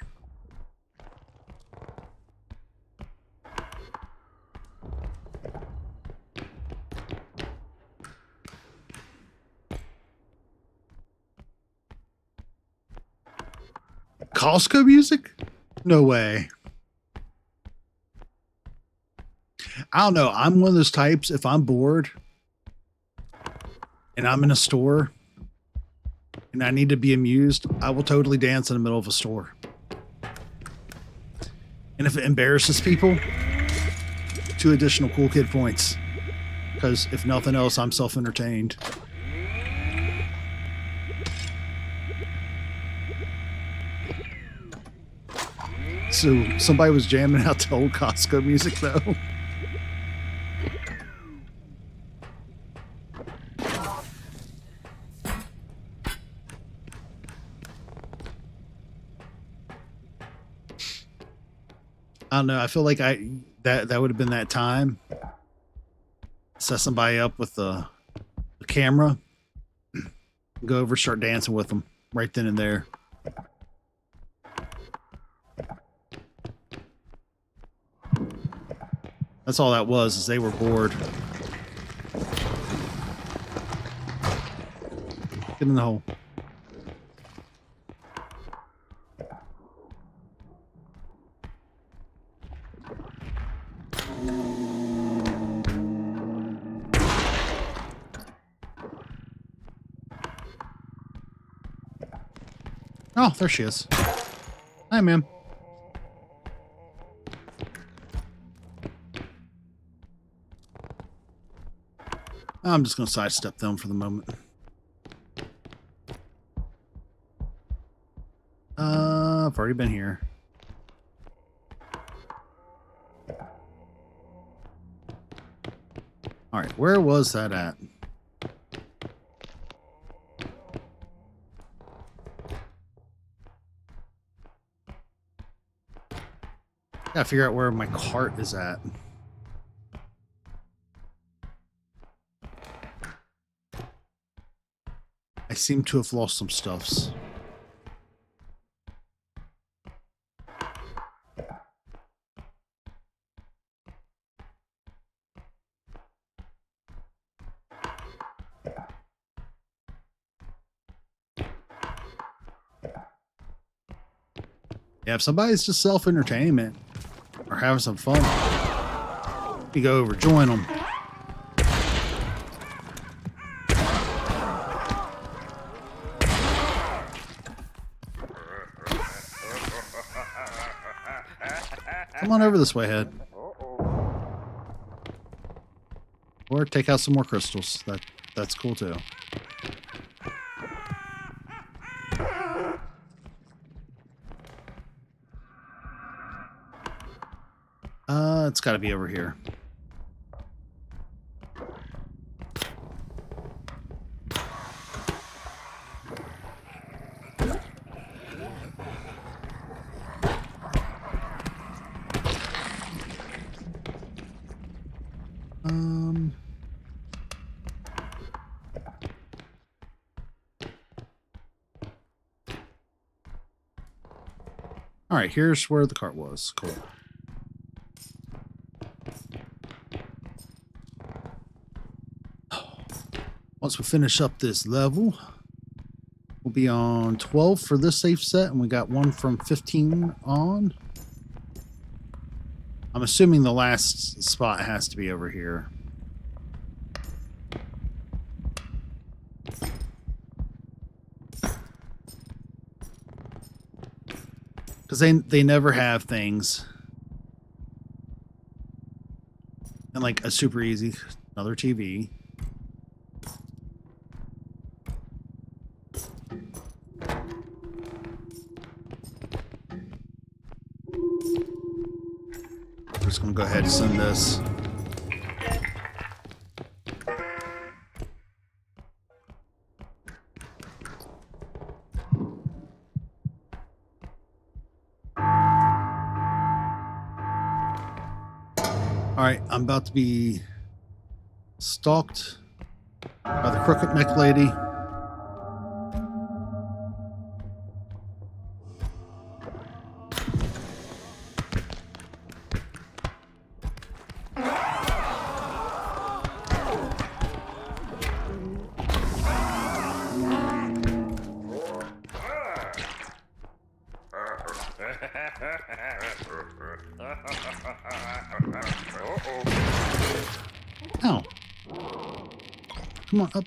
Costco music? No way. I don't know. I'm one of those types, if I'm bored and I'm in a store and I need to be amused, I will totally dance in the middle of a store. And if it embarrasses people, 2 additional cool kid points. Because if nothing else, I'm self-entertained. So somebody was jamming out to old Costco music, though. I don't know. I feel like that would have been that time. Set somebody up with the camera. Go over, start dancing with them right then and there. That's all that was, is they were bored. Get in the hole. Oh, there she is. Hi, ma'am. I'm just going to sidestep them for the moment. I've already been here. All right, where was that at? Gotta figure out where my cart is at. I seem to have lost some stuffs. Yeah, if somebody's just self-entertainment or having some fun, you go over, join them. Come on over this way, head. Or take out some more crystals. That's cool too. It's got to be over here. All right, here's where the cart was. Cool. Once we finish up this level, we'll be on 12 for this safe set, and we got one from 15 on. I'm assuming the last spot has to be over here. Because they never have things. And like a super easy, another TV. I'm just going to go ahead and send this. Alright, I'm about to be stalked by the crooked neck lady. Ow. Come on, up.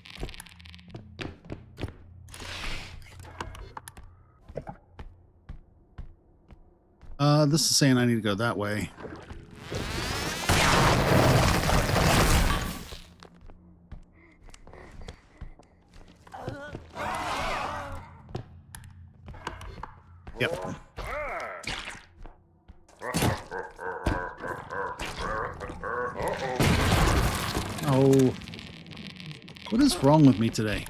This is saying I need to go that way. Yep. Oh, what is wrong with me today?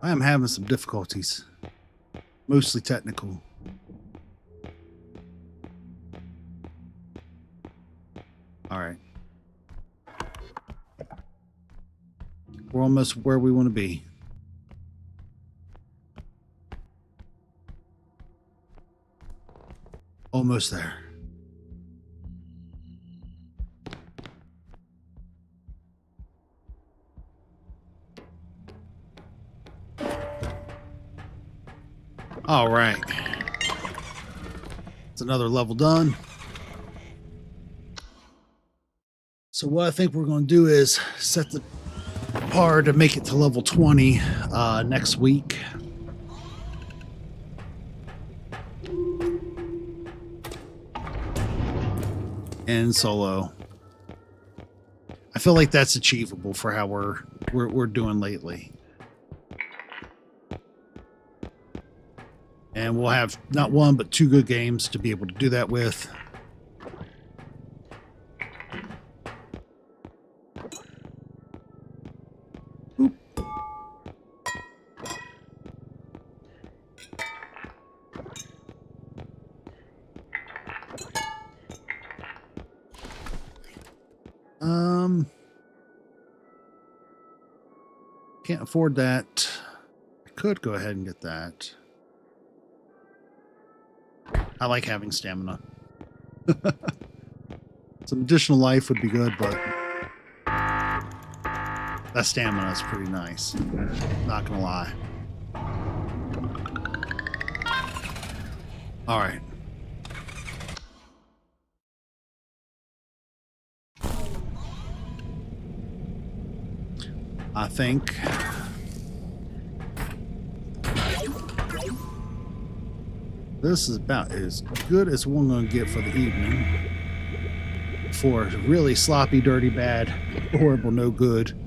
I am having some difficulties, mostly technical. All right. We're almost where we want to be. Almost there. All right. It's another level done. So what I think we're going to do is set the par to make it to level 20 next week. And solo. I feel like that's achievable for how we're doing lately. And we'll have not one but 2 good games to be able to do that with. Oop. Can't afford that. I could go ahead and get that. I like having stamina. Some additional life would be good, but that stamina is pretty nice. Not gonna lie. All right. I think this is about as good as one going to get for the evening. For really sloppy, dirty, bad, horrible, no good,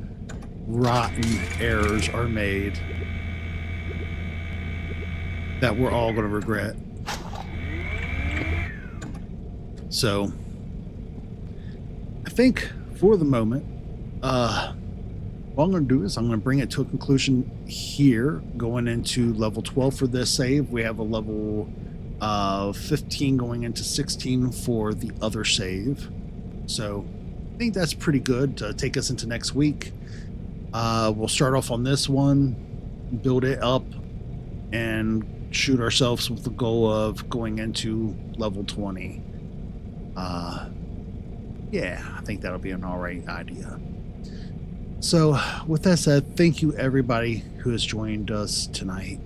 rotten errors are made that we're all going to regret. So, I think for the moment, what I'm going to do is I'm going to bring it to a conclusion here, going into level 12 for this save. We have a level 15 going into 16 for the other save. So I think that's pretty good to take us into next week. We'll start off on this one, build it up, and shoot ourselves with the goal of going into level 20. Yeah, I think that'll be an all right idea. So with that said, thank you everybody who has joined us tonight.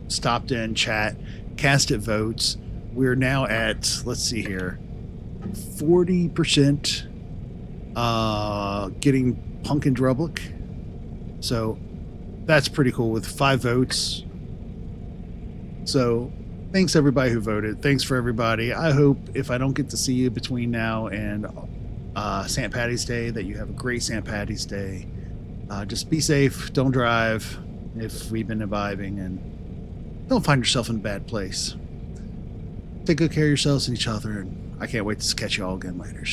Stopped in, chat, casted votes. We're now at, let's see here, 40% getting Pumpkin Drublick. So that's pretty cool with 5 votes. So thanks everybody who voted. Thanks for everybody. I hope if I don't get to see you between now and St. Patty's Day, that you have a great St. Patty's Day. Just be safe, don't drive if we've been imbibing, and don't find yourself in a bad place. Take good care of yourselves and each other, and I can't wait to catch you all again later.